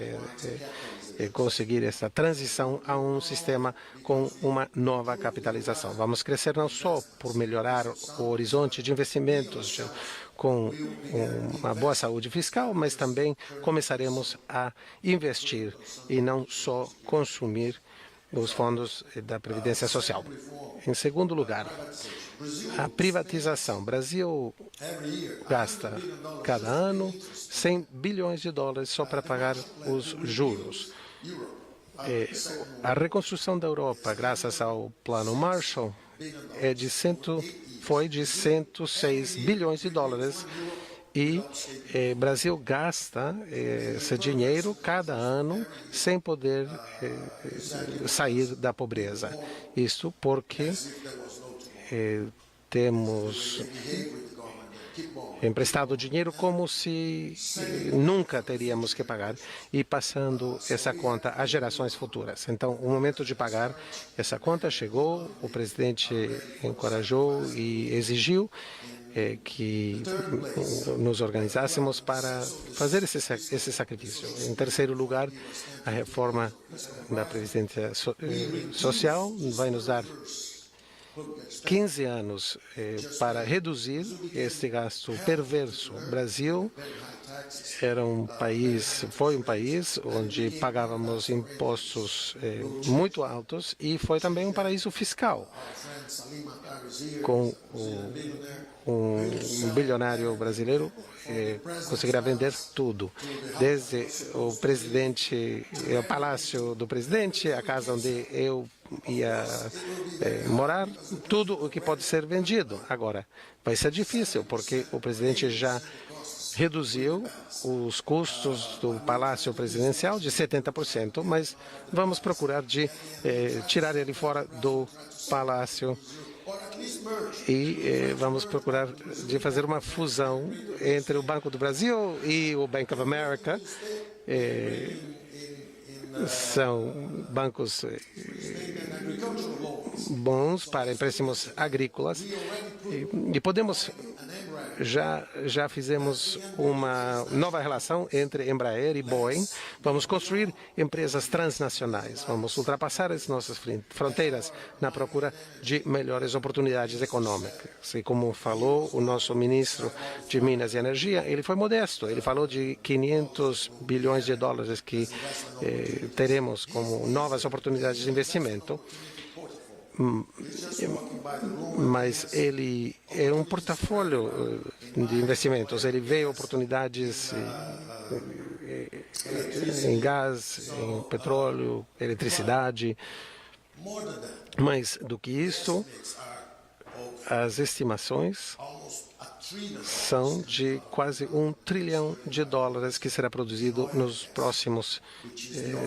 S7: conseguir essa transição a um sistema com uma nova capitalização. Vamos crescer não só por melhorar o horizonte de investimentos com uma boa saúde fiscal, mas também começaremos a investir e não só consumir os fundos da Previdência Social. Em segundo lugar, a privatização. O Brasil gasta cada ano 100 bilhões de dólares só para pagar os juros. A reconstrução da Europa, graças ao Plano Marshall, foi de 106 bilhões de dólares. E o Brasil gasta esse dinheiro cada ano sem poder sair da pobreza. Isso porque temos emprestado dinheiro como se nunca teríamos que pagar e passando essa conta às gerações futuras. Então, o momento de pagar essa conta chegou, o presidente encorajou e exigiu que nos organizássemos para fazer esse sacrifício. Em terceiro lugar, a reforma da Previdência Social vai nos dar 15 anos para reduzir esse gasto perverso. O Brasil foi um país onde pagávamos impostos muito altos e foi também um paraíso fiscal, com um bilionário brasileiro conseguirá vender tudo, desde o palácio do presidente, a casa onde eu ia morar, tudo o que pode ser vendido. Agora, vai ser difícil, porque o presidente já reduziu os custos do Palácio Presidencial de 70%, mas vamos procurar de tirar ele fora do Palácio e vamos procurar de fazer uma fusão entre o Banco do Brasil e o Bank of America. São bancos bons para empréstimos agrícolas e podemos já fizemos uma nova relação entre Embraer e Boeing. Vamos construir empresas transnacionais. Vamos ultrapassar as nossas fronteiras na procura de melhores oportunidades econômicas. E como falou o nosso ministro de Minas e Energia, ele foi modesto. Ele falou de 500 bilhões de dólares que teremos como novas oportunidades de investimento. Mas ele é um portfólio de investimentos. Ele vê oportunidades em gás, em petróleo, eletricidade. Mais do que isso, as estimações são de quase $1 trilhão que será produzido nos próximos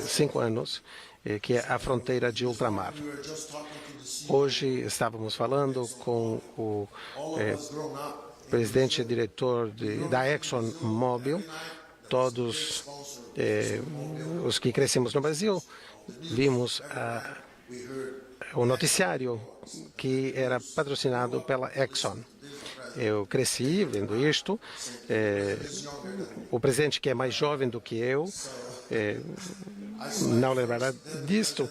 S7: 5 anos, que é a fronteira de ultramar. Hoje estávamos falando com o presidente e diretor da ExxonMobil. Todos os que crescemos no Brasil vimos o noticiário que era patrocinado pela Exxon. Eu cresci vendo isto. O presidente, que é mais jovem do que eu, não lembrará disto.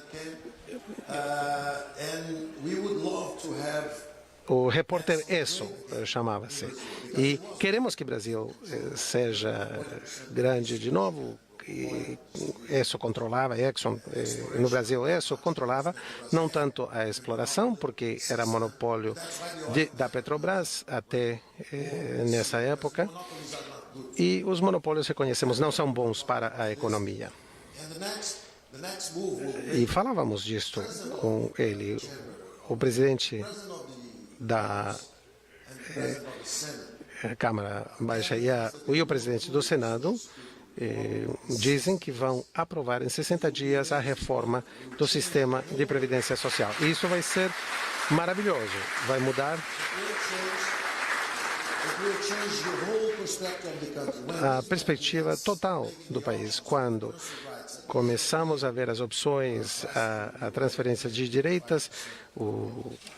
S7: O repórter Esso chamava-se. E queremos que o Brasil seja grande de novo. Esso controlava, Exxon no Brasil, Esso controlava não tanto a exploração, porque era monopólio da Petrobras até nessa época, e os monopólios, reconhecemos, não são bons para a economia. E falávamos disto com ele, o presidente da Câmara Baixa e o presidente do Senado dizem que vão aprovar em 60 dias a reforma do sistema de previdência social. E isso vai ser maravilhoso, vai mudar a perspectiva total do país. Quando começamos a ver as opções, a transferência de direitas,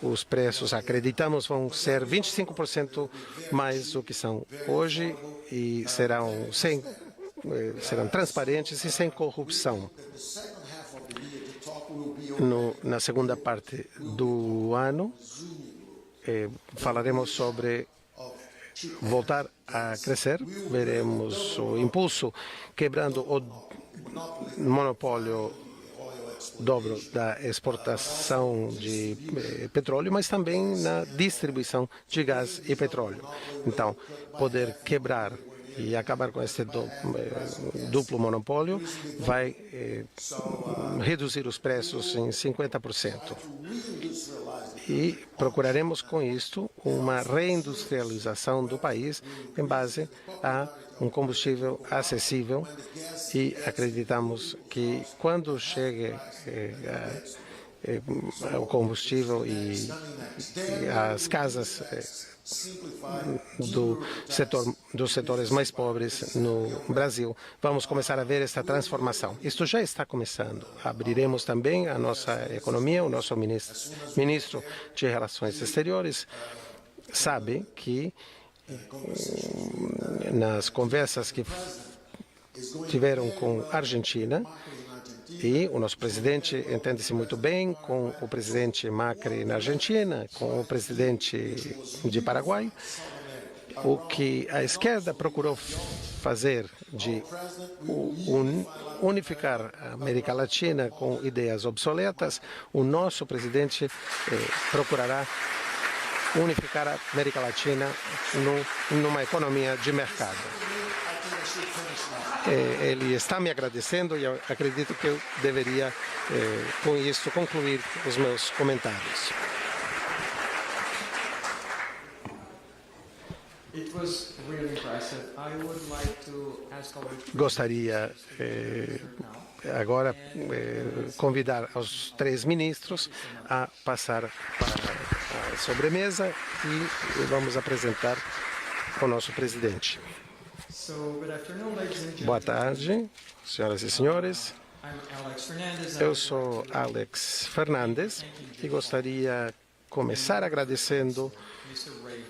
S7: os preços, acreditamos, vão ser 25% mais do que são hoje e serão transparentes e sem corrupção. Na segunda parte do ano, falaremos sobre voltar a crescer, veremos o impulso quebrando o monopólio dobro da exportação de petróleo, mas também na distribuição de gás e petróleo. Então, poder quebrar e acabar com esse duplo monopólio vai reduzir os preços em 50%. E procuraremos com isto uma reindustrialização do país em base a um combustível acessível e acreditamos que quando chegue o combustível e as casas dos setores mais pobres no Brasil, vamos começar a ver esta transformação. Isto já está começando. Abriremos também a nossa economia. O nosso ministro de Relações Exteriores sabe que nas conversas que tiveram com a Argentina, e o nosso presidente entende-se muito bem com o presidente Macri na Argentina, com o presidente de Paraguai. O que a esquerda procurou fazer de unificar a América Latina com ideias obsoletas, o nosso presidente procurará unificar a América Latina numa economia de mercado. Ele está me agradecendo e eu acredito que eu deveria, com isso, concluir os meus comentários. Gostaria agora convidar os três ministros a passar para a sobremesa e vamos apresentar o nosso presidente. Boa tarde, senhoras e senhores. Eu sou Alex Fernandes e gostaria de começar agradecendo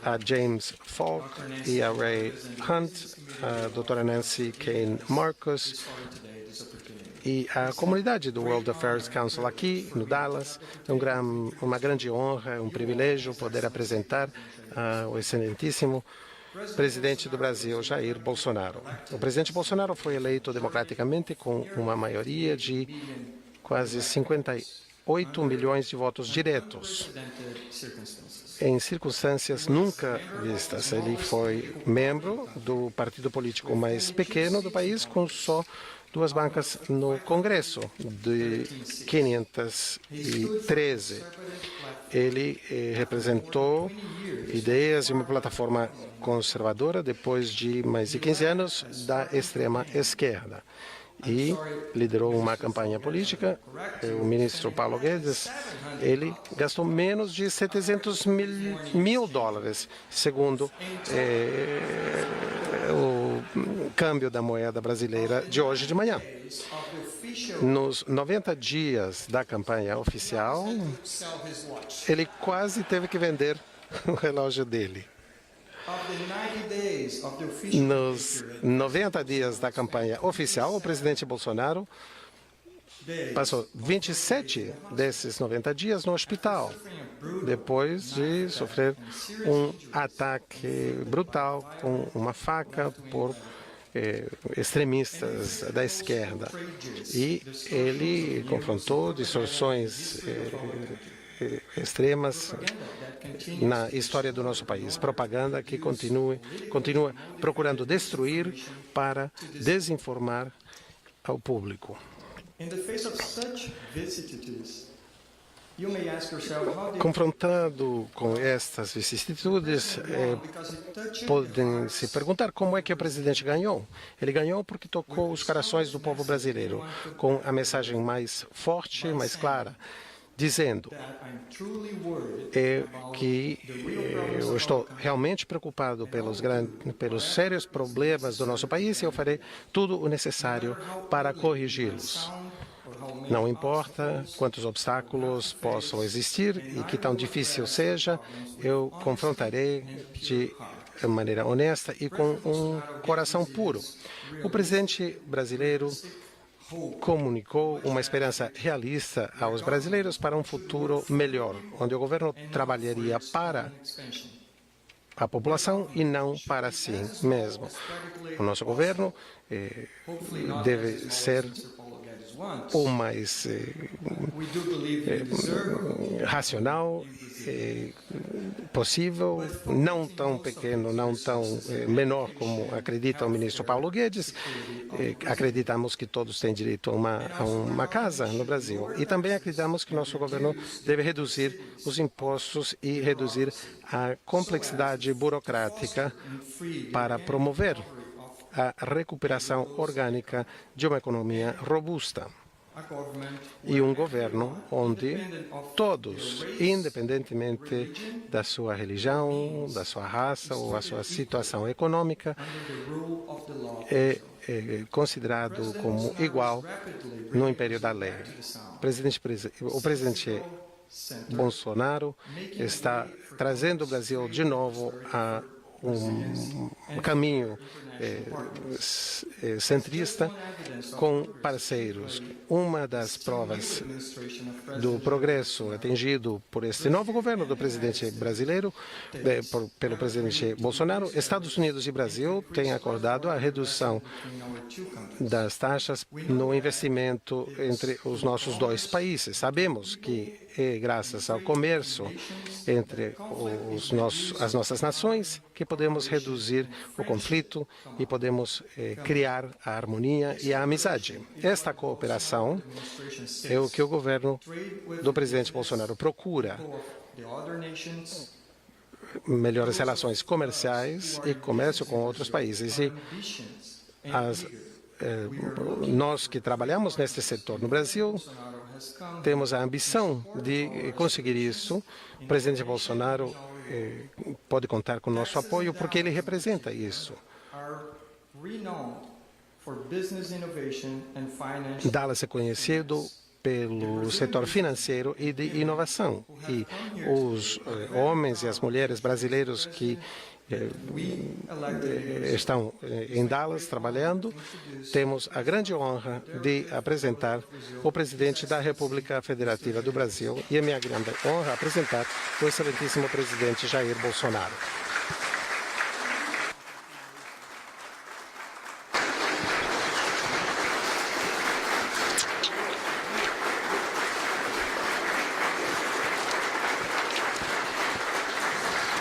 S7: a James Falk e a Ray Hunt, a doutora Nancy Kane Marcus e a comunidade do World Affairs Council aqui no Dallas. É uma grande honra, um privilégio poder apresentar o excelentíssimo presidente do Brasil, Jair Bolsonaro. O presidente Bolsonaro foi eleito democraticamente com uma maioria de quase 58 milhões de votos diretos, em circunstâncias nunca vistas. Ele foi membro do partido político mais pequeno do país, com só 2 bancas no Congresso, de 513. Ele representou ideias e uma plataforma conservadora depois de mais de 15 anos da extrema esquerda. E liderou uma campanha política. O ministro Paulo Guedes, ele gastou menos de 700 mil dólares, segundo o câmbio da moeda brasileira de hoje de manhã. Nos 90 dias da campanha oficial, ele quase teve que vender o relógio dele. Nos 90 dias da campanha oficial, o presidente Bolsonaro passou 27 desses 90 dias no hospital, depois de sofrer um ataque brutal com uma faca por extremistas da esquerda. E ele confrontou distorções extremas na história do nosso país. Propaganda que continua procurando destruir para desinformar ao público. Confrontado com estas vicissitudes, podem se perguntar como é que o presidente ganhou. Ele ganhou porque tocou os corações do povo brasileiro com a mensagem mais forte, mais clara, dizendo que eu estou realmente preocupado pelos sérios problemas do nosso país e eu farei tudo o necessário para corrigi-los. Não importa quantos obstáculos possam existir e que tão difícil seja, eu confrontarei de maneira honesta e com um coração puro. O presidente brasileiro comunicou uma esperança realista aos brasileiros para um futuro melhor, onde o governo trabalharia para a população e não para si mesmo. O nosso governo deve ser o mais racional possível, não tão pequeno, não tão menor como acredita o ministro Paulo Guedes. Acreditamos que todos têm direito a uma casa no Brasil. E também acreditamos que nosso governo deve reduzir os impostos e reduzir a complexidade burocrática para promover a recuperação orgânica de uma economia robusta e um governo onde todos, independentemente da sua religião, da sua raça ou a sua situação econômica, é considerado como igual no império da lei. O presidente Bolsonaro está trazendo o Brasil de novo a um caminho centrista com parceiros. Uma das provas do progresso atingido por este novo governo do presidente brasileiro, pelo presidente Bolsonaro, Estados Unidos e Brasil têm acordado a redução das taxas no investimento entre os nossos dois países. Sabemos que é graças ao comércio entre as nossas nações que podemos reduzir o conflito e podemos criar a harmonia e a amizade. Esta cooperação é o que o governo do presidente Bolsonaro procura. Melhores relações comerciais e comércio com outros países. E nós que trabalhamos neste setor no Brasil temos a ambição de conseguir isso. O presidente Bolsonaro pode contar com o nosso apoio porque ele representa isso. Dallas é conhecido pelo setor financeiro e de inovação. E os homens e as mulheres brasileiros que estão em Dallas trabalhando, temos a grande honra de apresentar o presidente da República Federativa do Brasil e a minha grande honra apresentar o excelentíssimo presidente Jair Bolsonaro.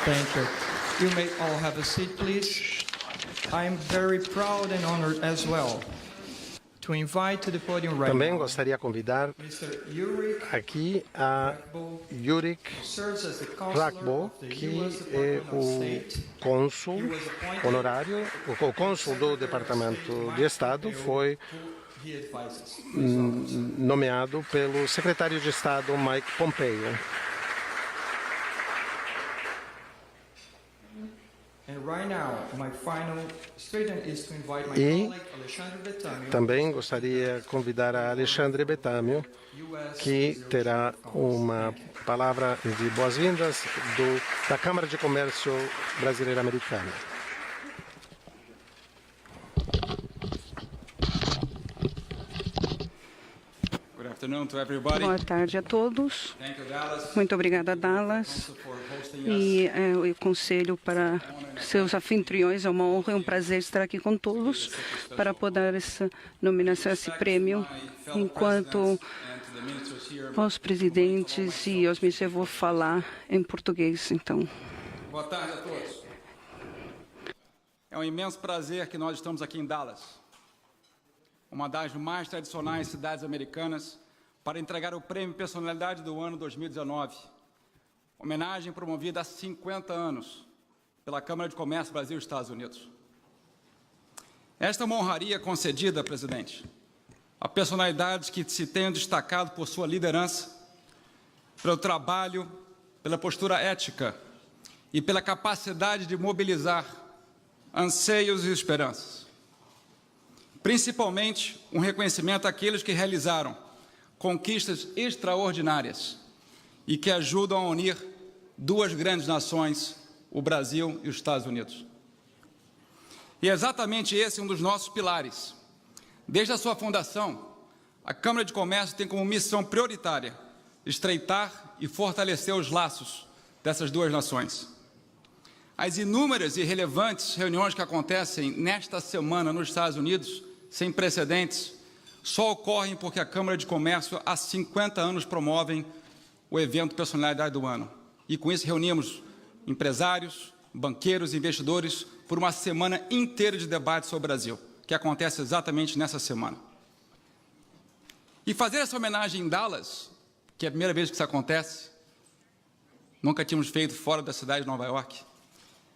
S10: Thank you. You may all have a seat, please. I am very proud and honored as well to invite to the podium right
S7: Também
S10: now
S7: gostaria de convidar
S10: Mr. Yurik
S7: aqui a Yurik
S10: serves as the
S7: Rakbo,
S10: counselor of the
S7: que
S10: U.S.
S7: é
S10: Department of
S7: o
S10: State.
S7: cônsul honorário, o cônsul do Departamento de Estado, foi
S10: He advises.
S7: nomeado pelo secretário de Estado Mike Pompeo.
S10: And right now, my final statement is to invite my
S7: E
S10: colleague Alexandre Betâmio,
S7: também gostaria de convidar a Alexandre Betâmio, que terá uma palavra de boas-vindas da Câmara de Comércio Brasileira-Americana.
S1: Good afternoon to everybody.
S3: Boa tarde a todos.
S1: Thank you, Dallas.
S3: Muito obrigada, Dallas.
S1: For hosting us.
S3: E o conselho para seus anfitriões. É uma honra e um prazer estar aqui com todos para poder essa nominação, esse prêmio. Enquanto aos presidentes e aos ministros, eu vou falar em português, então.
S1: Boa tarde a todos. É um imenso prazer que nós estamos aqui em Dallas, uma das mais tradicionais cidades americanas, para entregar o Prêmio Personalidade do Ano 2019, homenagem promovida há 50 anos pela Câmara de Comércio Brasil e Estados Unidos. Esta é uma honraria concedida, presidente, a personalidades que se tenham destacado por sua liderança, pelo trabalho, pela postura ética e pela capacidade de mobilizar anseios e esperanças. Principalmente, um reconhecimento àqueles que realizaram conquistas extraordinárias e que ajudam a unir duas grandes nações, o Brasil e os Estados Unidos. E é exatamente esse um dos nossos pilares. Desde a sua fundação, a Câmara de Comércio tem como missão prioritária estreitar e fortalecer os laços dessas duas nações. As inúmeras e relevantes reuniões que acontecem nesta semana nos Estados Unidos, sem precedentes, só ocorrem porque a Câmara de Comércio há 50 anos promove o evento Personalidade do Ano. E com isso reunimos empresários, banqueiros, investidores por uma semana inteira de debate sobre o Brasil, que acontece exatamente nessa semana. E fazer essa homenagem em Dallas, que é a primeira vez que isso acontece, nunca tínhamos feito fora da cidade de Nova York,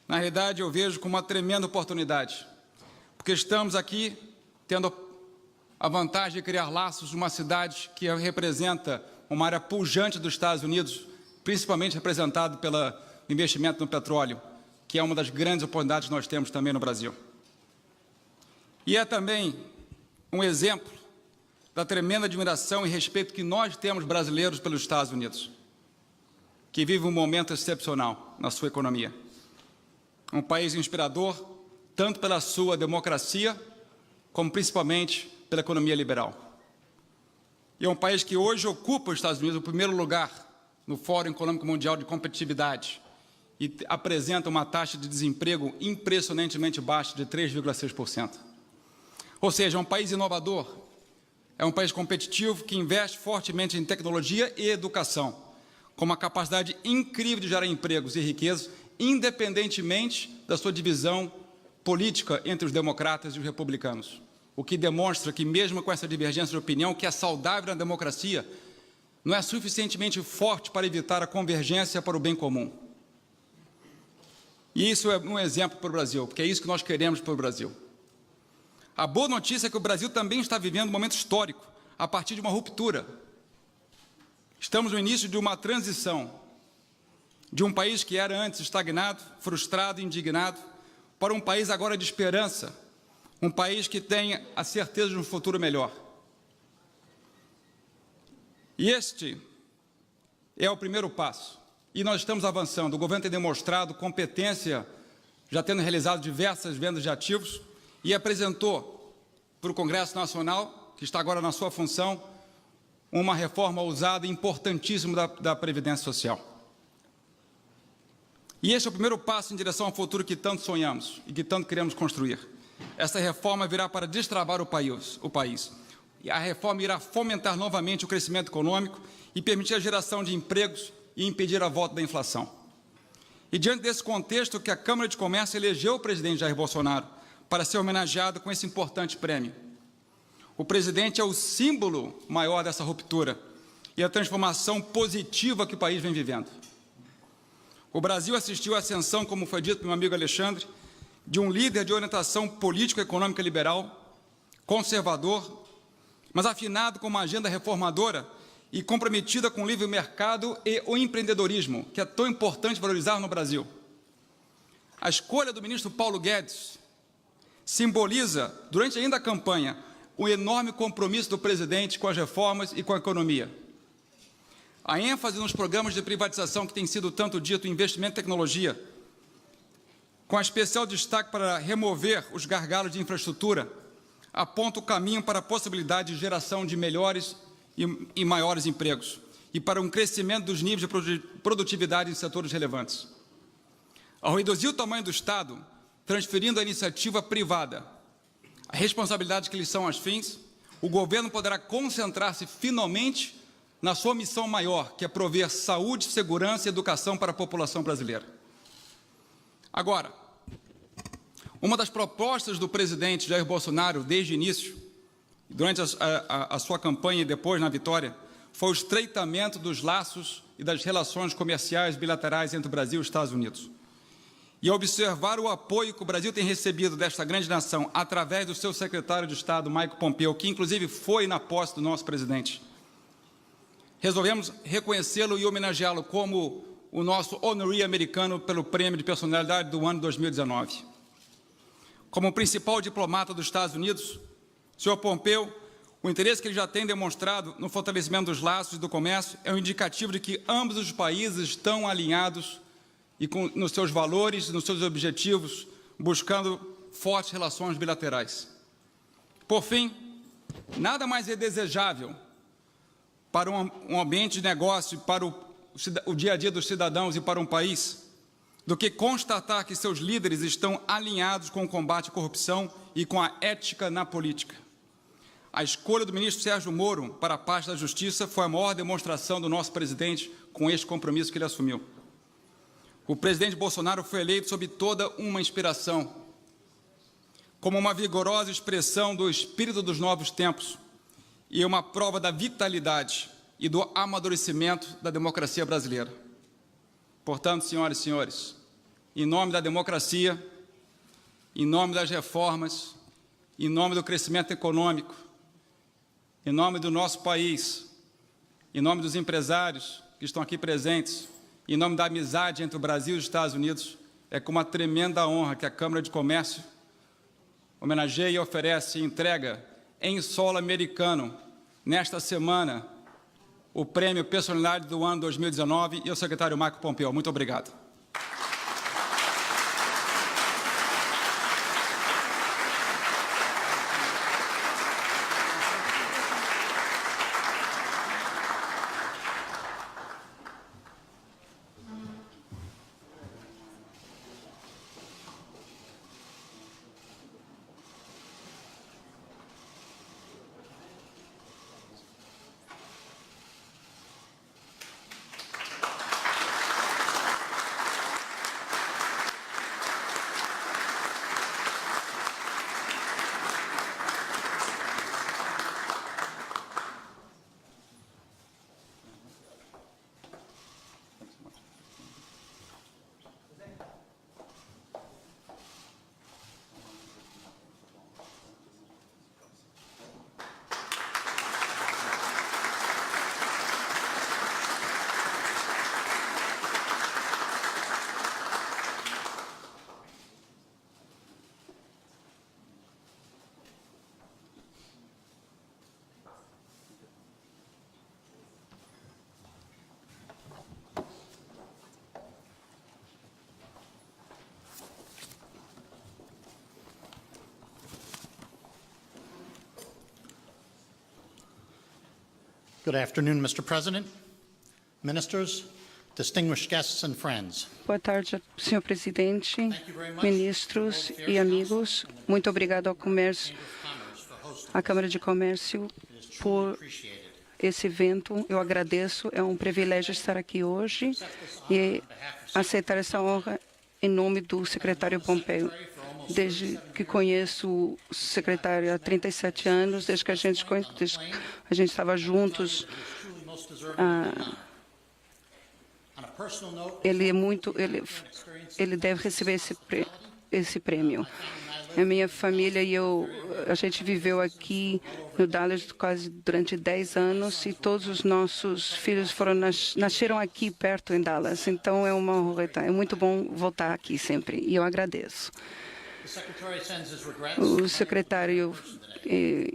S1: na realidade eu vejo como uma tremenda oportunidade, porque estamos aqui tendo a vantagem de criar laços de uma cidade que representa uma área pujante dos Estados Unidos, principalmente representado pelo investimento no petróleo, que é uma das grandes oportunidades que nós temos também no Brasil. E é também um exemplo da tremenda admiração e respeito que nós temos brasileiros pelos Estados Unidos, que vive um momento excepcional na sua economia. Um país inspirador, tanto pela sua democracia, como principalmente pela economia liberal. E é um país que hoje ocupa os Estados Unidos o primeiro lugar no Fórum Econômico Mundial de Competitividade e apresenta uma taxa de desemprego impressionantemente baixa de 3,6%. Ou seja, é um país inovador, é um país competitivo que investe fortemente em tecnologia e educação, com uma capacidade incrível de gerar empregos e riqueza, independentemente da sua divisão política entre os democratas e os republicanos. O que demonstra que, mesmo com essa divergência de opinião, que é saudável na democracia, não é suficientemente forte para evitar a convergência para o bem comum. E isso é um exemplo para o Brasil, porque é isso que nós queremos para o Brasil. A boa notícia é que o Brasil também está vivendo um momento histórico, a partir de uma ruptura. Estamos no início de uma transição de um país que era antes estagnado, frustrado, indignado, para um país agora de esperança, um país que tem a certeza de um futuro melhor. E este é o primeiro passo. E nós estamos avançando. O governo tem demonstrado competência, já tendo realizado diversas vendas de ativos, e apresentou para o Congresso Nacional, que está agora na sua função, uma reforma ousada e importantíssima da Previdência Social. E este é o primeiro passo em direção ao futuro que tanto sonhamos e que tanto queremos construir. Essa reforma virá para destravar o país. E a reforma irá fomentar novamente o crescimento econômico e permitir a geração de empregos e impedir a volta da inflação. E diante desse contexto que a Câmara de Comércio elegeu o presidente Jair Bolsonaro para ser homenageado com esse importante prêmio. O presidente é o símbolo maior dessa ruptura e a transformação positiva que o país vem vivendo. O Brasil assistiu à ascensão, como foi dito pelo meu amigo Alexandre, de um líder de orientação político-econômica liberal, conservador, mas afinado com uma agenda reformadora e comprometida com o livre mercado e o empreendedorismo, que é tão importante valorizar no Brasil. A escolha do ministro Paulo Guedes simboliza, durante ainda a campanha, o enorme compromisso do presidente com as reformas e com a economia. A ênfase nos programas de privatização que tem sido tanto dito, investimento em tecnologia, com especial destaque para remover os gargalos de infraestrutura, aponta o caminho para a possibilidade de geração de melhores e maiores empregos e para um crescimento dos níveis de produtividade em setores relevantes. Ao reduzir o tamanho do Estado, transferindo a iniciativa privada a responsabilidades que lhes são as fins, o governo poderá concentrar-se finalmente na sua missão maior, que é prover saúde, segurança e educação para a população brasileira. Agora, uma das propostas do presidente Jair Bolsonaro, desde o início, durante a sua campanha e depois na vitória, foi o estreitamento dos laços e das relações comerciais bilaterais entre o Brasil e os Estados Unidos. E observar o apoio que o Brasil tem recebido desta grande nação através do seu secretário de Estado, Mike Pompeo, que inclusive foi na posse do nosso presidente, resolvemos reconhecê-lo e homenageá-lo como o nosso honoree americano pelo Prêmio de Personalidade do ano 2019. Como principal diplomata dos Estados Unidos, Sr. Pompeo, o interesse que ele já tem demonstrado no fortalecimento dos laços e do comércio é um indicativo de que ambos os países estão alinhados e nos seus valores, nos seus objetivos, buscando fortes relações bilaterais. Por fim, nada mais é desejável para um ambiente de negócio, para o dia a dia dos cidadãos e para um país, do que constatar que seus líderes estão alinhados com o combate à corrupção e com a ética na política. A escolha do ministro Sérgio Moro para a pasta da Justiça foi a maior demonstração do nosso presidente com este compromisso que ele assumiu. O presidente Bolsonaro foi eleito sob toda uma inspiração, como uma vigorosa expressão do espírito dos novos tempos e uma prova da vitalidade e do amadurecimento da democracia brasileira. Portanto, senhoras e senhores, em nome da democracia, em nome das reformas, em nome do crescimento econômico, em nome do nosso país, em nome dos empresários que estão aqui presentes, em nome da amizade entre o Brasil e os Estados Unidos, é com uma tremenda honra que a Câmara de Comércio homenageia e oferece e entrega em solo americano, nesta semana, o Prêmio Personalidade do ano 2019 e ao secretário Mike Pompeo. Muito obrigado.
S2: Good afternoon, Mr. President, ministers, distinguished guests and friends.
S3: Boa tarde, senhor presidente, ministros e amigos. Muito obrigado ao Comércio, à Câmara de Comércio por esse evento. Eu agradeço, é um privilégio estar aqui hoje e aceitar essa honra em nome do secretário Pompeo. Desde que conheço o secretário há 37 anos, desde que a gente estava juntos, ele deve receber esse prêmio. A minha família e a gente viveu aqui no Dallas quase durante 10 anos e todos os nossos filhos nasceram aqui perto em Dallas. Então é uma honra, é muito bom voltar aqui sempre e eu agradeço. O secretário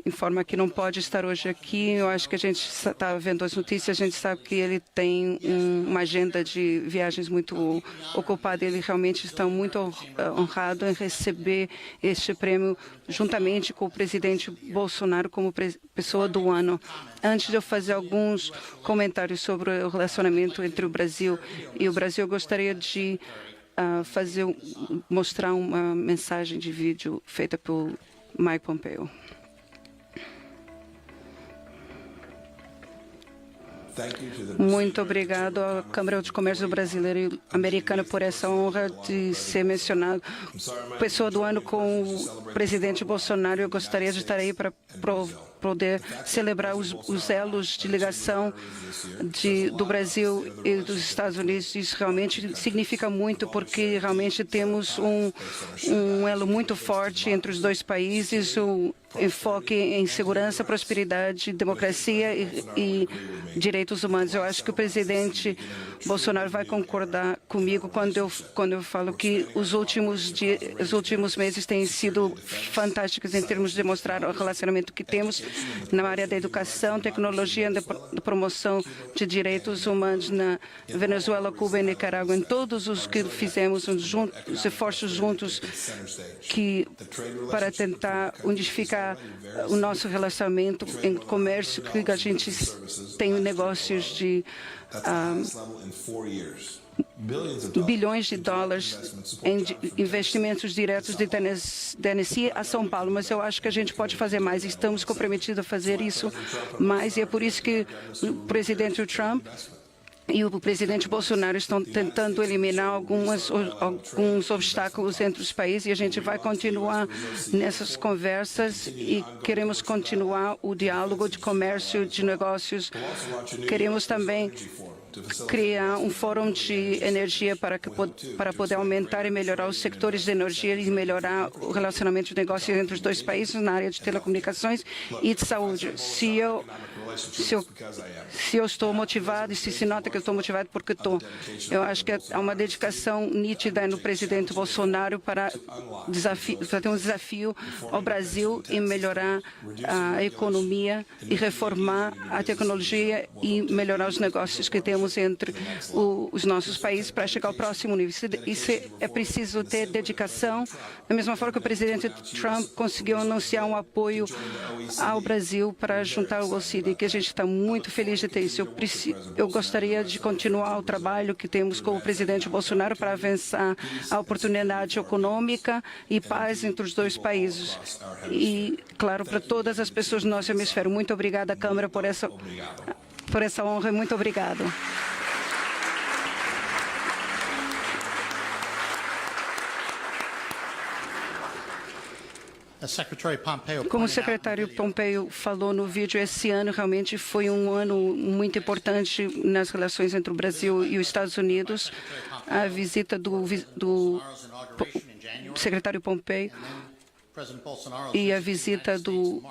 S3: informa que não pode estar hoje aqui. Eu acho que a gente está vendo as notícias, a gente sabe que ele tem uma agenda de viagens muito ocupada. Ele realmente está muito honrado em receber este prêmio juntamente com o presidente Bolsonaro como pessoa do ano. Antes de eu fazer alguns comentários sobre o relacionamento entre o Brasil e o Brasil, eu gostaria de mostrar uma mensagem de vídeo feita por Mike Pompeo. Muito obrigado à Câmara de Comércio Brasileira e Americana por essa honra de ser mencionado pessoa do ano com o presidente Bolsonaro. Eu gostaria de estar aí para poder celebrar os elos de ligação do Brasil e dos Estados Unidos. Isso realmente significa muito, porque realmente temos um elo muito forte entre os dois países, o enfoque em segurança, prosperidade, democracia e direitos humanos. Eu acho que o presidente Bolsonaro vai concordar comigo quando eu falo que os últimos meses têm sido fantásticos em termos de demonstrar o relacionamento que temos na área da educação, tecnologia, da promoção de direitos humanos na Venezuela, Cuba e Nicarágua, em todos os que fizemos os esforços juntos para tentar unificar o nosso relacionamento em comércio, que a gente tem negócios de bilhões de dólares em investimentos diretos de Tennessee a São Paulo, mas eu acho que a gente pode fazer mais. Estamos comprometidos a fazer isso mais, e é por isso que o presidente Trump e o presidente Bolsonaro estão tentando eliminar alguns obstáculos entre os países, e a gente vai continuar nessas conversas e queremos continuar o diálogo de comércio, de negócios. Queremos também criar um fórum de energia para poder aumentar e melhorar os setores de energia e melhorar o relacionamento de negócios entre os dois países na área de telecomunicações e de saúde. Se eu estou motivado, e se nota que eu estou motivado, porque estou. Eu acho que há uma dedicação nítida no presidente Bolsonaro para ter um desafio ao Brasil em melhorar a economia e reformar a tecnologia e melhorar os negócios que temos entre os nossos países para chegar ao próximo nível. Isso é preciso ter dedicação. Da mesma forma que o presidente Trump conseguiu anunciar um apoio ao Brasil para juntar o OCDE, que a gente está muito feliz de ter isso. Eu gostaria de continuar o trabalho que temos com o presidente Bolsonaro para avançar a oportunidade econômica e paz entre os dois países. E, claro, para todas as pessoas do nosso hemisfério. Muito obrigada, Câmara, por essa honra. Muito obrigado. Como o secretário Pompeo falou no vídeo, esse ano realmente foi um ano muito importante nas relações entre o Brasil e os Estados Unidos. A visita do secretário Pompeo e a visita do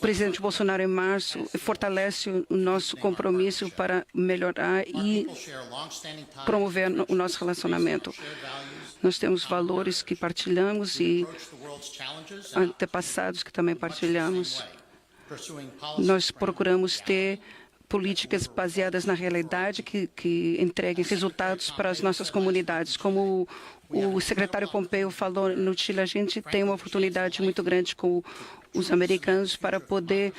S3: presidente Bolsonaro em março fortalece o nosso compromisso para melhorar e promover o nosso relacionamento. Nós temos valores que partilhamos e antepassados que também partilhamos. Nós procuramos ter políticas baseadas na realidade que entreguem resultados para as nossas comunidades. Como o secretário Pompeo falou no Chile, a gente tem uma oportunidade muito grande com os americanos para poder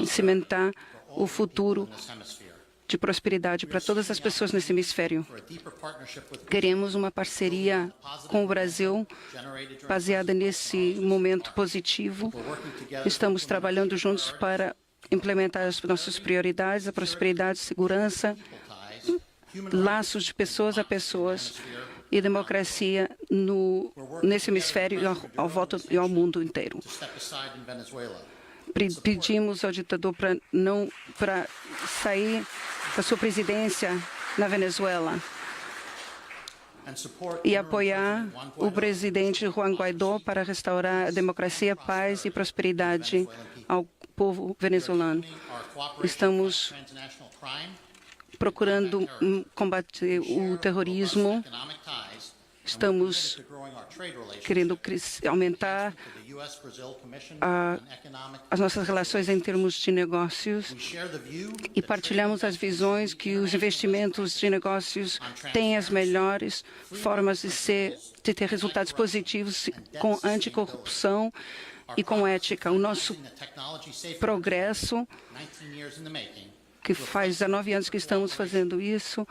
S3: cimentar o futuro de prosperidade para todas as pessoas nesse hemisfério. Queremos uma parceria com o Brasil baseada nesse momento positivo. Estamos trabalhando juntos para implementar as nossas prioridades, a prosperidade, segurança, laços de pessoas a pessoas e democracia nesse hemisfério e ao mundo inteiro. Pedimos ao ditador para sair da sua presidência na Venezuela e apoiar o presidente Juan Guaidó para restaurar a democracia, paz e prosperidade ao povo venezuelano. Estamos procurando combater o terrorismo. Estamos querendo aumentar as nossas relações em termos de negócios e partilhamos as visões que os investimentos de negócios têm as melhores formas de ter resultados positivos com anticorrupção e com ética. O nosso progresso, que faz 19 anos que estamos fazendo isso,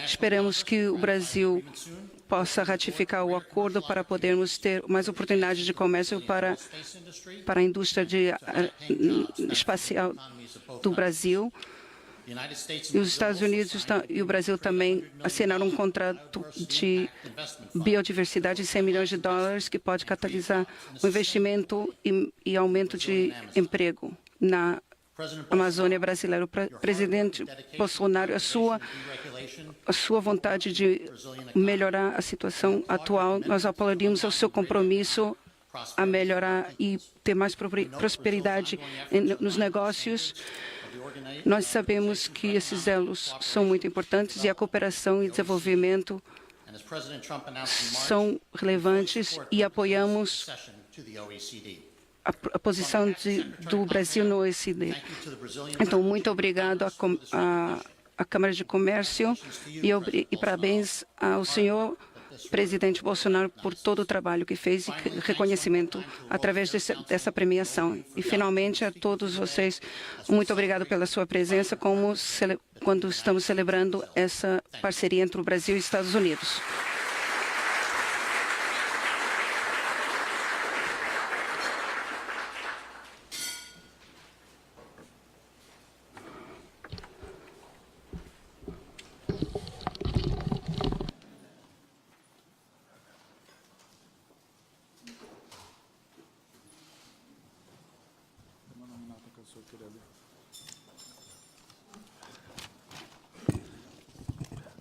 S3: esperamos que o Brasil possa ratificar o acordo para podermos ter mais oportunidades de comércio para a indústria espacial do Brasil E os Estados Unidos e o Brasil também assinaram um contrato de biodiversidade de 100 milhões de dólares que pode catalisar o investimento e aumento de emprego na Amazônia brasileira. O presidente Bolsonaro, a sua vontade de melhorar a situação atual, nós aplaudimos o seu compromisso a melhorar e ter mais prosperidade nos negócios. Nós sabemos que esses elos são muito importantes e a cooperação e desenvolvimento são relevantes e apoiamos a posição do Brasil no OECD. Então, muito obrigado à Câmara de Comércio e parabéns ao senhor presidente Bolsonaro por todo o trabalho que fez e reconhecimento através dessa premiação. E, finalmente, a todos vocês, muito obrigado pela sua presença quando estamos celebrando essa parceria entre o Brasil e os Estados Unidos.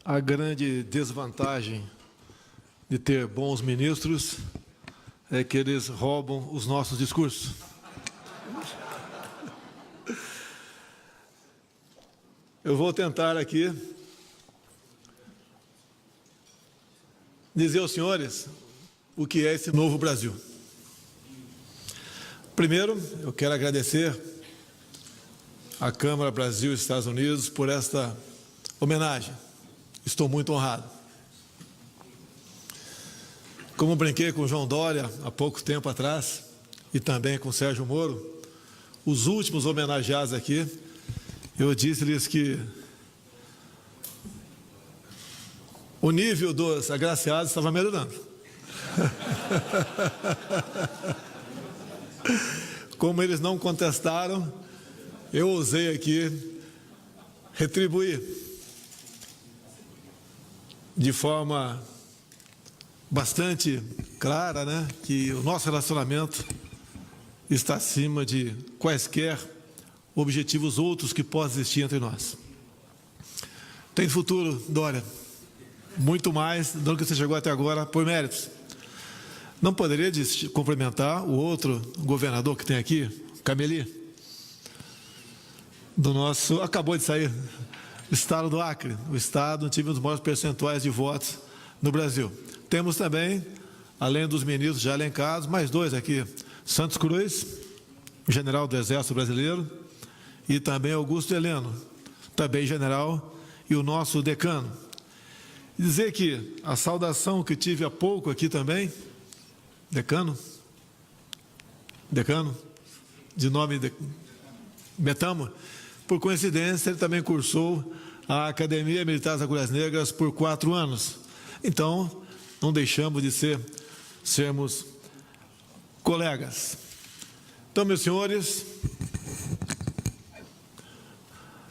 S4: A grande desvantagem de ter bons ministros é que eles roubam os nossos discursos. Eu vou tentar aqui dizer aos senhores o que é esse novo Brasil. Primeiro, eu quero agradecer à Câmara Brasil e Estados Unidos por esta homenagem. Estou muito honrado. Como brinquei com o João Dória há pouco tempo atrás, e também com o Sérgio Moro, os últimos homenageados aqui, eu disse-lhes que o nível dos agraciados estava melhorando. Como eles não contestaram, eu ousei aqui retribuir de forma bastante clara, né, que o nosso relacionamento está acima de quaisquer objetivos outros que possam existir entre nós. Tem futuro, Dória, muito mais do que você chegou até agora por méritos. Não poderia cumprimentar o outro governador que tem aqui, Cameli, do nosso, acabou de sair, estado do Acre, o estado onde tive um dos maiores percentuais de votos no Brasil. Temos também, além dos ministros já elencados, mais dois aqui, Santos Cruz, general do Exército Brasileiro, e também Augusto Heleno, também general, e o nosso decano. E dizer que a saudação que tive há pouco aqui também, decano, de nome Betamo, por coincidência, ele também cursou a Academia Militar das Agulhas Negras por 4 anos. Então, não deixamos de sermos colegas. Então, meus senhores,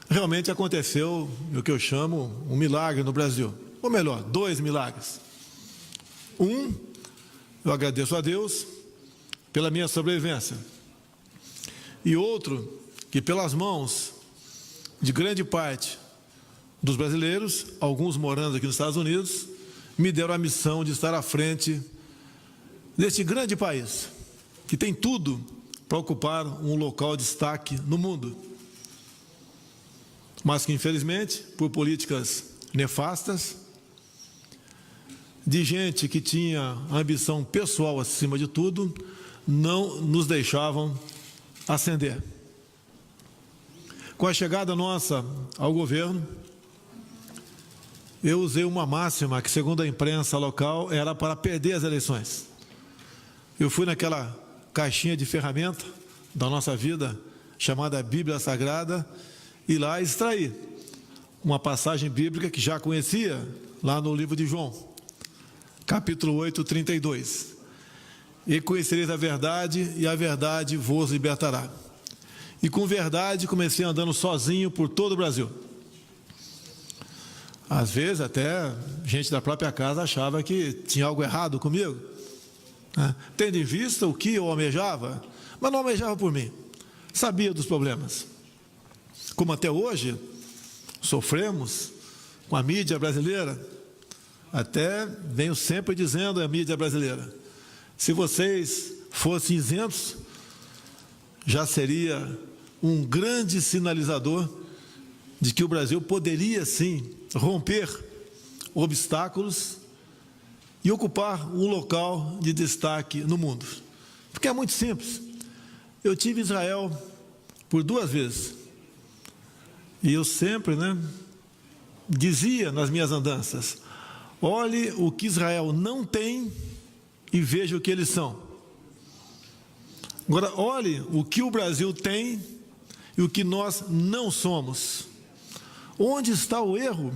S4: realmente aconteceu o que eu chamo um milagre no Brasil. Ou melhor, 2 milagres. Um, eu agradeço a Deus pela minha sobrevivência. E outro, que pelas mãos de grande parte dos brasileiros, alguns morando aqui nos Estados Unidos, me deram a missão de estar à frente deste grande país, que tem tudo para ocupar um local de destaque no mundo, mas que, infelizmente, por políticas nefastas, de gente que tinha ambição pessoal acima de tudo, não nos deixavam ascender. Com a chegada nossa ao governo, eu usei uma máxima que, segundo a imprensa local, era para perder as eleições. Eu fui naquela caixinha de ferramenta da nossa vida, chamada Bíblia Sagrada, e lá extraí uma passagem bíblica que já conhecia, lá no livro de João, capítulo 8, 32. E conhecereis a verdade, e a verdade vos libertará. E com verdade comecei andando sozinho por todo o Brasil. Às vezes até gente da própria casa achava que tinha algo errado comigo, né? Tendo em vista o que eu almejava, mas não almejava por mim. Sabia dos problemas. Como até hoje sofremos com a mídia brasileira, até venho sempre dizendo à mídia brasileira, se vocês fossem isentos, já seria um grande sinalizador de que o Brasil poderia, sim, romper obstáculos e ocupar um local de destaque no mundo. Porque é muito simples. Eu tive em Israel por 2 vezes. E eu sempre, dizia nas minhas andanças, olhe o que Israel não tem e veja o que eles são. Agora, olhe o que o Brasil tem e o que nós não somos. Onde está o erro?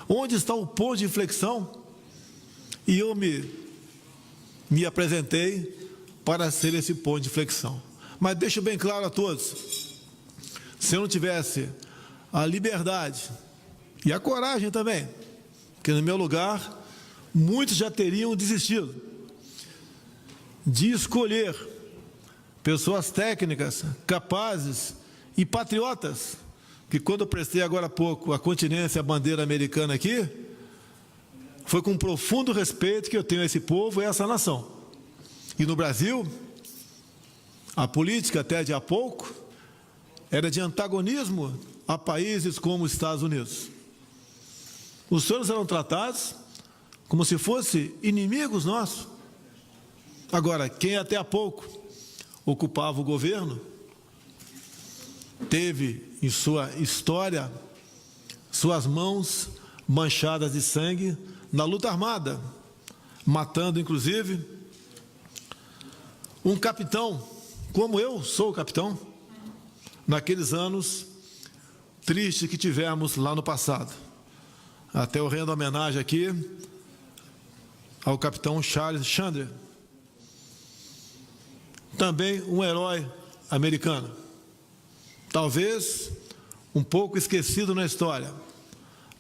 S4: Onde está o ponto de inflexão? E eu me apresentei para ser esse ponto de inflexão. Mas deixo bem claro a todos, se eu não tivesse a liberdade e a coragem também, que no meu lugar, muitos já teriam desistido de escolher pessoas técnicas, capazes e patriotas, que quando eu prestei agora há pouco a continência, a bandeira americana aqui, foi com profundo respeito que eu tenho a esse povo e a essa nação. E no Brasil, a política até de há pouco era de antagonismo a países como os Estados Unidos. Os senhores eram tratados como se fossem inimigos nossos. Agora, quem até há pouco ocupava o governo, teve em sua história suas mãos manchadas de sangue na luta armada, matando inclusive um capitão, como eu sou capitão, naqueles anos tristes que tivemos lá no passado. Até eu rendo homenagem aqui ao capitão Charles Chandler, também um herói americano, talvez um pouco esquecido na história,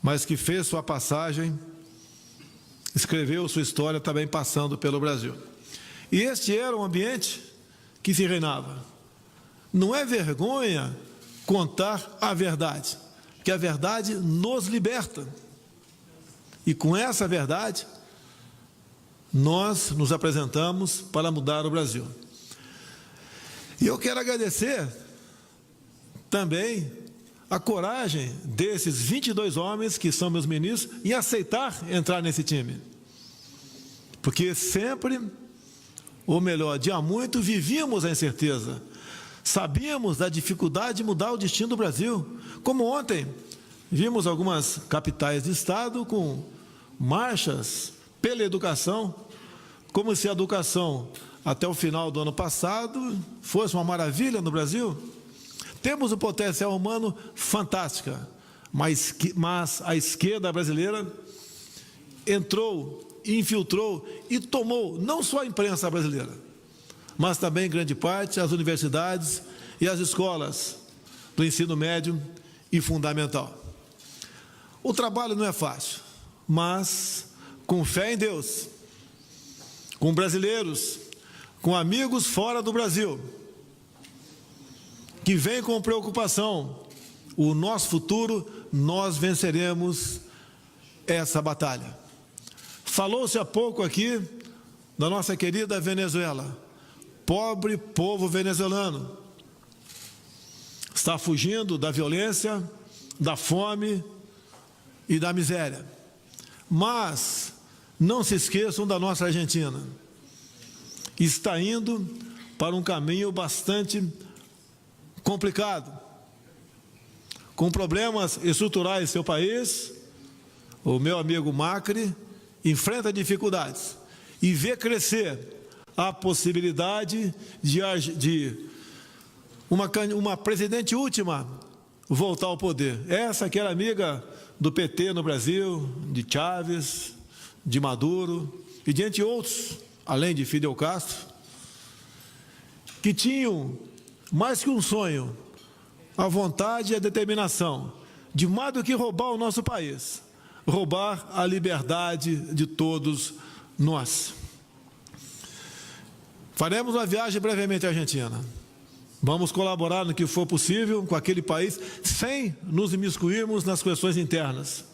S4: mas que fez sua passagem, escreveu sua história também passando pelo Brasil. E este era o ambiente que se reinava. Não é vergonha contar a verdade, que a verdade nos liberta. E com essa verdade, nós nos apresentamos para mudar o Brasil. E eu quero agradecer também a coragem desses 22 homens que são meus ministros em aceitar entrar nesse time. Porque sempre, ou melhor, de há muito, vivíamos a incerteza. Sabíamos da dificuldade de mudar o destino do Brasil. Como ontem, vimos algumas capitais de estado com marchas pela educação, como se a educação até o final do ano passado fosse uma maravilha no Brasil. Temos um potencial humano fantástica, mas a esquerda brasileira entrou, infiltrou e tomou não só a imprensa brasileira, mas também, em grande parte, as universidades e as escolas do ensino médio e fundamental. O trabalho não é fácil, mas com fé em Deus, com brasileiros, com amigos fora do Brasil, que vem com preocupação o nosso futuro, nós venceremos essa batalha. Falou-se há pouco aqui da nossa querida Venezuela. Pobre povo venezuelano está fugindo da violência, da fome e da miséria. Mas não se esqueçam da nossa Argentina. Está indo para um caminho bastante complicado, com problemas estruturais em seu país. O meu amigo Macri enfrenta dificuldades e vê crescer a possibilidade de uma presidente última voltar ao poder. Essa que era amiga do PT no Brasil, de Chávez, de Maduro e de entre outros, além de Fidel Castro, que tinham mais que um sonho, a vontade e a determinação de mais do que roubar o nosso país, roubar a liberdade de todos nós. Faremos uma viagem brevemente à Argentina. Vamos colaborar no que for possível com aquele país, sem nos imiscuirmos nas questões internas.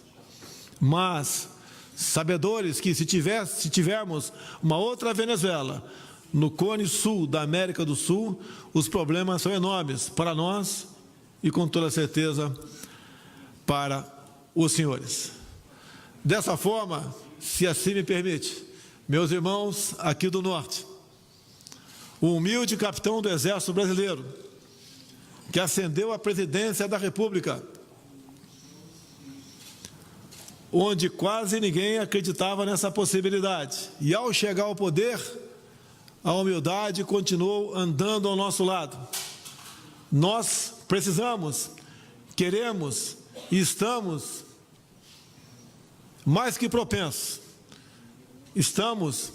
S4: Mas, sabedores que se tivermos uma outra Venezuela no cone sul da América do Sul, os problemas são enormes para nós e, com toda certeza, para os senhores. Dessa forma, se assim me permite, meus irmãos aqui do Norte, o humilde capitão do Exército Brasileiro, que ascendeu à presidência da República, onde quase ninguém acreditava nessa possibilidade. E, ao chegar ao poder, a humildade continuou andando ao nosso lado. Nós precisamos, queremos e estamos mais que propensos. Estamos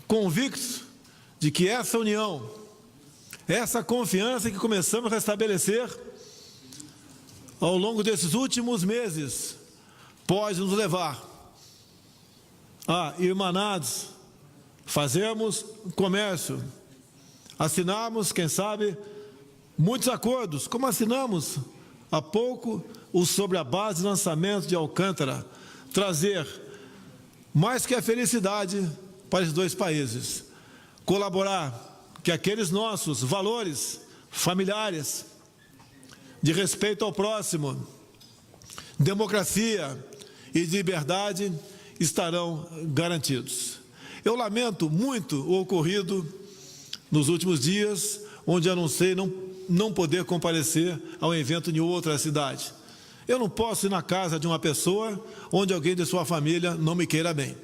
S4: convictos de que essa união, essa confiança que começamos a restabelecer ao longo desses últimos meses, pode nos levar a, irmanados, fazermos comércio, assinarmos, quem sabe, muitos acordos, como assinamos há pouco o sobre a base de lançamento de Alcântara, trazer mais que a felicidade para os dois países, colaborar que aqueles nossos valores familiares de respeito ao próximo, democracia e de liberdade estarão garantidos. Eu lamento muito o ocorrido nos últimos dias, onde anunciei não poder comparecer ao evento em outra cidade. Eu não posso ir na casa de uma pessoa onde alguém de sua família não me queira bem.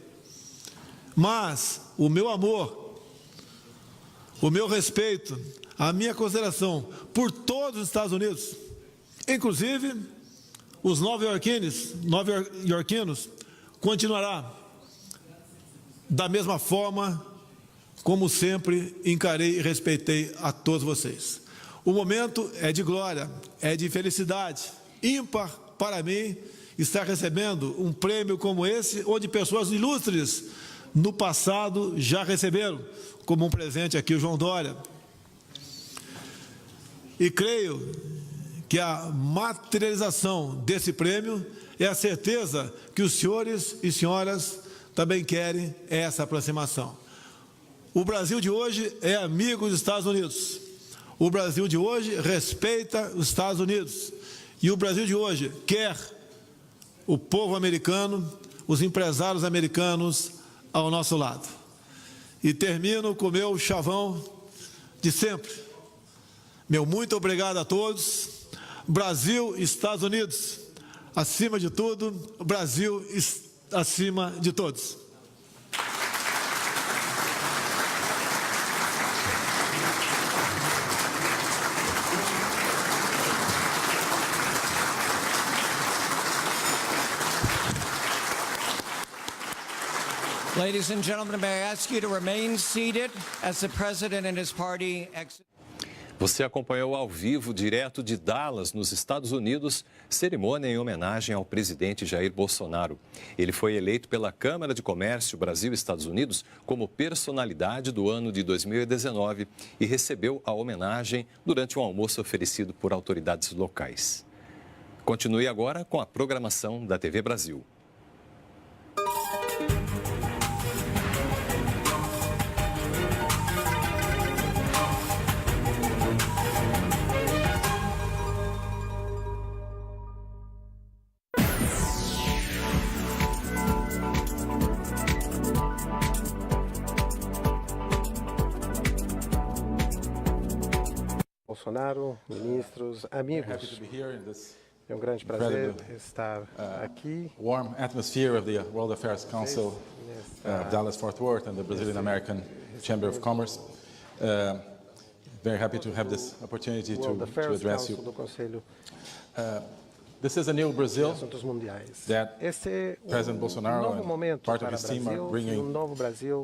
S4: Mas o meu amor, o meu respeito, a minha consideração por todos os Estados Unidos, inclusive os nova-iorquinos, continuará da mesma forma como sempre encarei e respeitei a todos vocês. O momento é de glória, é de felicidade, ímpar para mim estar recebendo um prêmio como esse, onde pessoas ilustres no passado já receberam, como um presente aqui o João Dória. E creio que a materialização desse prêmio é a certeza que os senhores e senhoras também querem essa aproximação. O Brasil de hoje é amigo dos Estados Unidos. O Brasil de hoje respeita os Estados Unidos. E o Brasil de hoje quer o povo americano, os empresários americanos ao nosso lado. E termino com o meu chavão de sempre. Meu muito obrigado a todos. Brasil e Estados Unidos, acima de tudo, Brasil acima de todos.
S5: Ladies and gentlemen, may I ask you to remain seated as the President and his party exit.
S6: Você acompanhou ao vivo, direto de Dallas, nos Estados Unidos, cerimônia em homenagem ao presidente Jair Bolsonaro. Ele foi eleito pela Câmara de Comércio Brasil-Estados Unidos como personalidade do ano de 2019 e recebeu a homenagem durante um almoço oferecido por autoridades locais. Continue agora com a programação da TV Brasil.
S7: Bolsonaro, ministros, amigos, é um grande prazer estar aqui.
S8: Warm atmosphere of the World Affairs Council of Dallas-Fort Worth and the Brazilian American Chamber of Commerce. Very happy to have this opportunity to address you. This is a new Brazil that President Bolsonaro and part of his team are bringing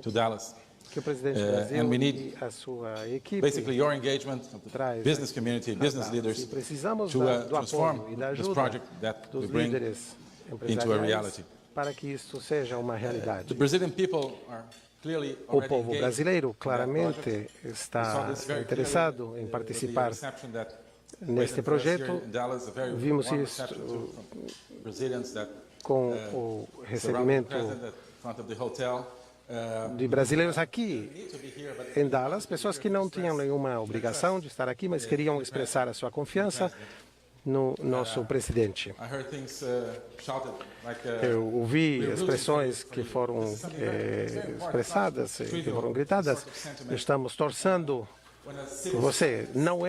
S8: to Dallas.
S7: Que o presidente do Brasil
S8: and we
S7: e
S8: need
S7: a sua equipe
S8: basically your engagement of the business community, business leaders to transform this project that we bring
S7: empresariais para que isto seja uma realidade.
S8: The Brazilian people are clearly
S7: O
S8: already
S7: povo
S8: engaged
S7: brasileiro
S8: in that
S7: claramente
S8: project.
S7: está
S8: We saw this very
S7: interessado
S8: clearly
S7: em
S8: with
S7: participar
S8: the reception that
S7: neste
S8: waited for us here
S7: projeto.
S8: in Dallas, a very
S7: Vimos
S8: warm
S7: isto
S8: reception too from Brazilians that
S7: com o
S8: surrounded the
S7: recebimento
S8: president at front of the hotel.
S7: de brasileiros aqui em Dallas, pessoas que não tinham nenhuma obrigação de estar aqui, mas queriam expressar a sua confiança no nosso presidente.
S8: I heard things shouted like
S7: Eu ouvi expressões que foram expressadas, que foram gritadas. Estamos torcendo por você. Não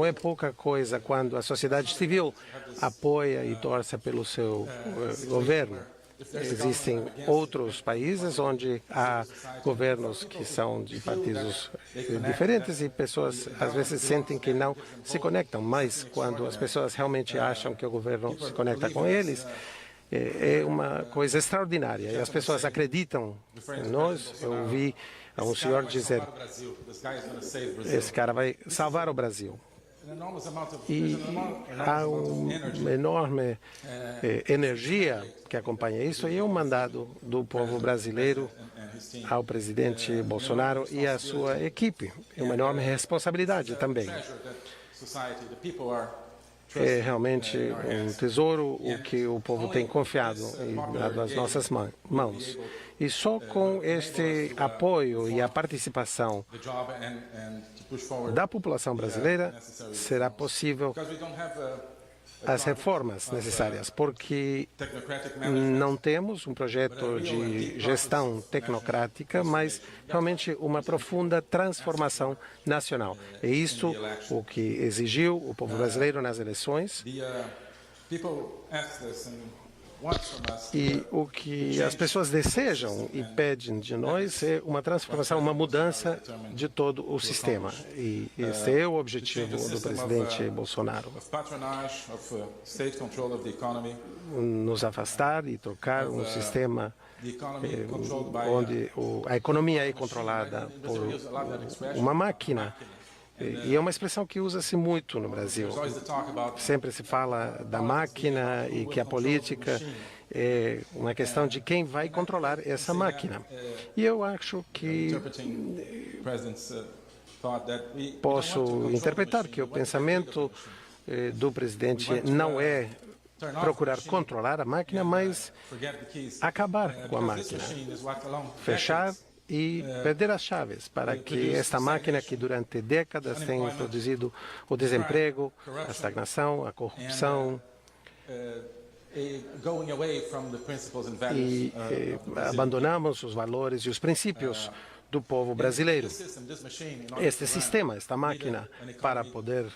S7: é pouca coisa quando a sociedade civil apoia e torce pelo seu governo. Existem outros países onde há governos que são de partidos diferentes e pessoas às vezes sentem que não se conectam, mas quando as pessoas realmente acham que o governo se conecta com eles, é uma coisa extraordinária e as pessoas acreditam em nós. Eu ouvi um senhor dizer: esse cara vai salvar o Brasil. E há uma enorme energia que acompanha isso, e é um mandado do povo brasileiro ao presidente Bolsonaro e à sua equipe. É uma enorme responsabilidade também. É realmente um tesouro o que o povo tem confiado e dado às nossas mãos. E só com este apoio e a participação da população brasileira será possível as reformas necessárias, porque não temos um projeto de gestão tecnocrática, mas realmente uma profunda transformação nacional. É isto o que exigiu o povo brasileiro nas eleições. E o que as pessoas desejam e pedem de nós é uma transformação, uma mudança de todo o sistema. E esse é o objetivo do presidente Bolsonaro. Nos afastar e trocar um sistema onde a economia é controlada por uma máquina. E é uma expressão que usa-se muito no Brasil. Sempre se fala da máquina e que a política é uma questão de quem vai controlar essa máquina. E eu acho que posso interpretar que o pensamento do presidente não é procurar controlar a máquina, mas acabar com a máquina, fechar e perder as chaves para que esta máquina que durante décadas tem produzido o desemprego, a estagnação, a corrupção e abandonamos os valores e os princípios do povo brasileiro. Este sistema, esta máquina, para poder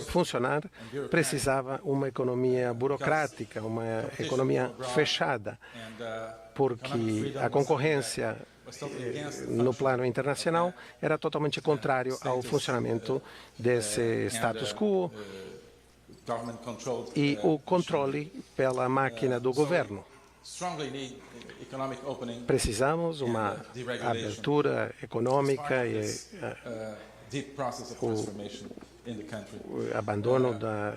S7: funcionar, precisava uma economia burocrática, uma economia fechada, porque a concorrência no plano internacional era totalmente contrário ao funcionamento desse status quo e o controle pela máquina do governo. Precisamos uma abertura econômica e o abandono da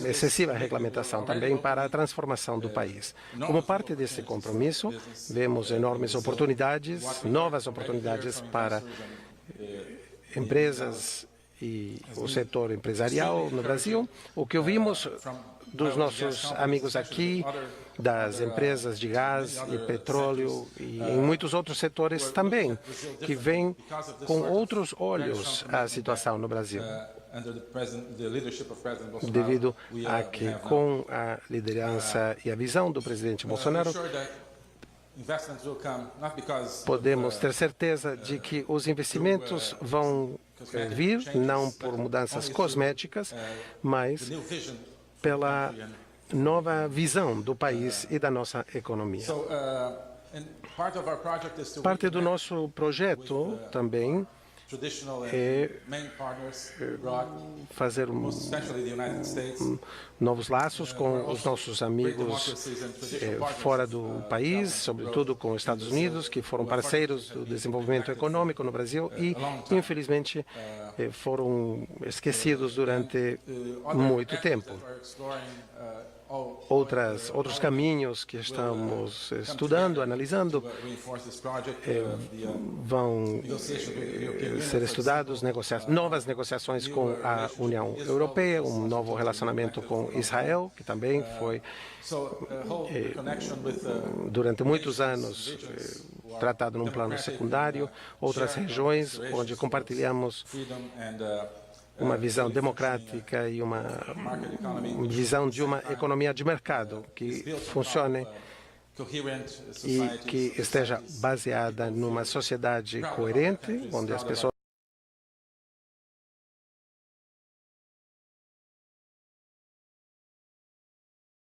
S7: excessiva regulamentação também para a transformação do país. Como parte desse compromisso, vemos enormes oportunidades, novas oportunidades para empresas e o setor empresarial no Brasil. O que ouvimos dos nossos amigos aqui, das empresas de gás e petróleo e em muitos outros setores também, que veem com outros olhos a situação no Brasil. Devido a que, com a liderança e a visão do presidente Bolsonaro, podemos ter certeza de que os investimentos vão vir, não por mudanças cosméticas, mas pela nova visão do país e da nossa economia. Parte do nosso projeto também é fazer novos laços com os nossos amigos fora do país, sobretudo com os Estados Unidos, que foram parceiros do desenvolvimento econômico no Brasil e, infelizmente, foram esquecidos durante muito tempo. Outros caminhos que estamos estudando, analisando, vão ser estudados, novas negociações com a União Europeia, um novo relacionamento com Israel, que também foi, durante muitos anos, tratado num plano secundário, outras regiões onde compartilhamos uma visão democrática e uma visão de uma economia de mercado que funcione e que esteja baseada numa sociedade coerente, onde as pessoas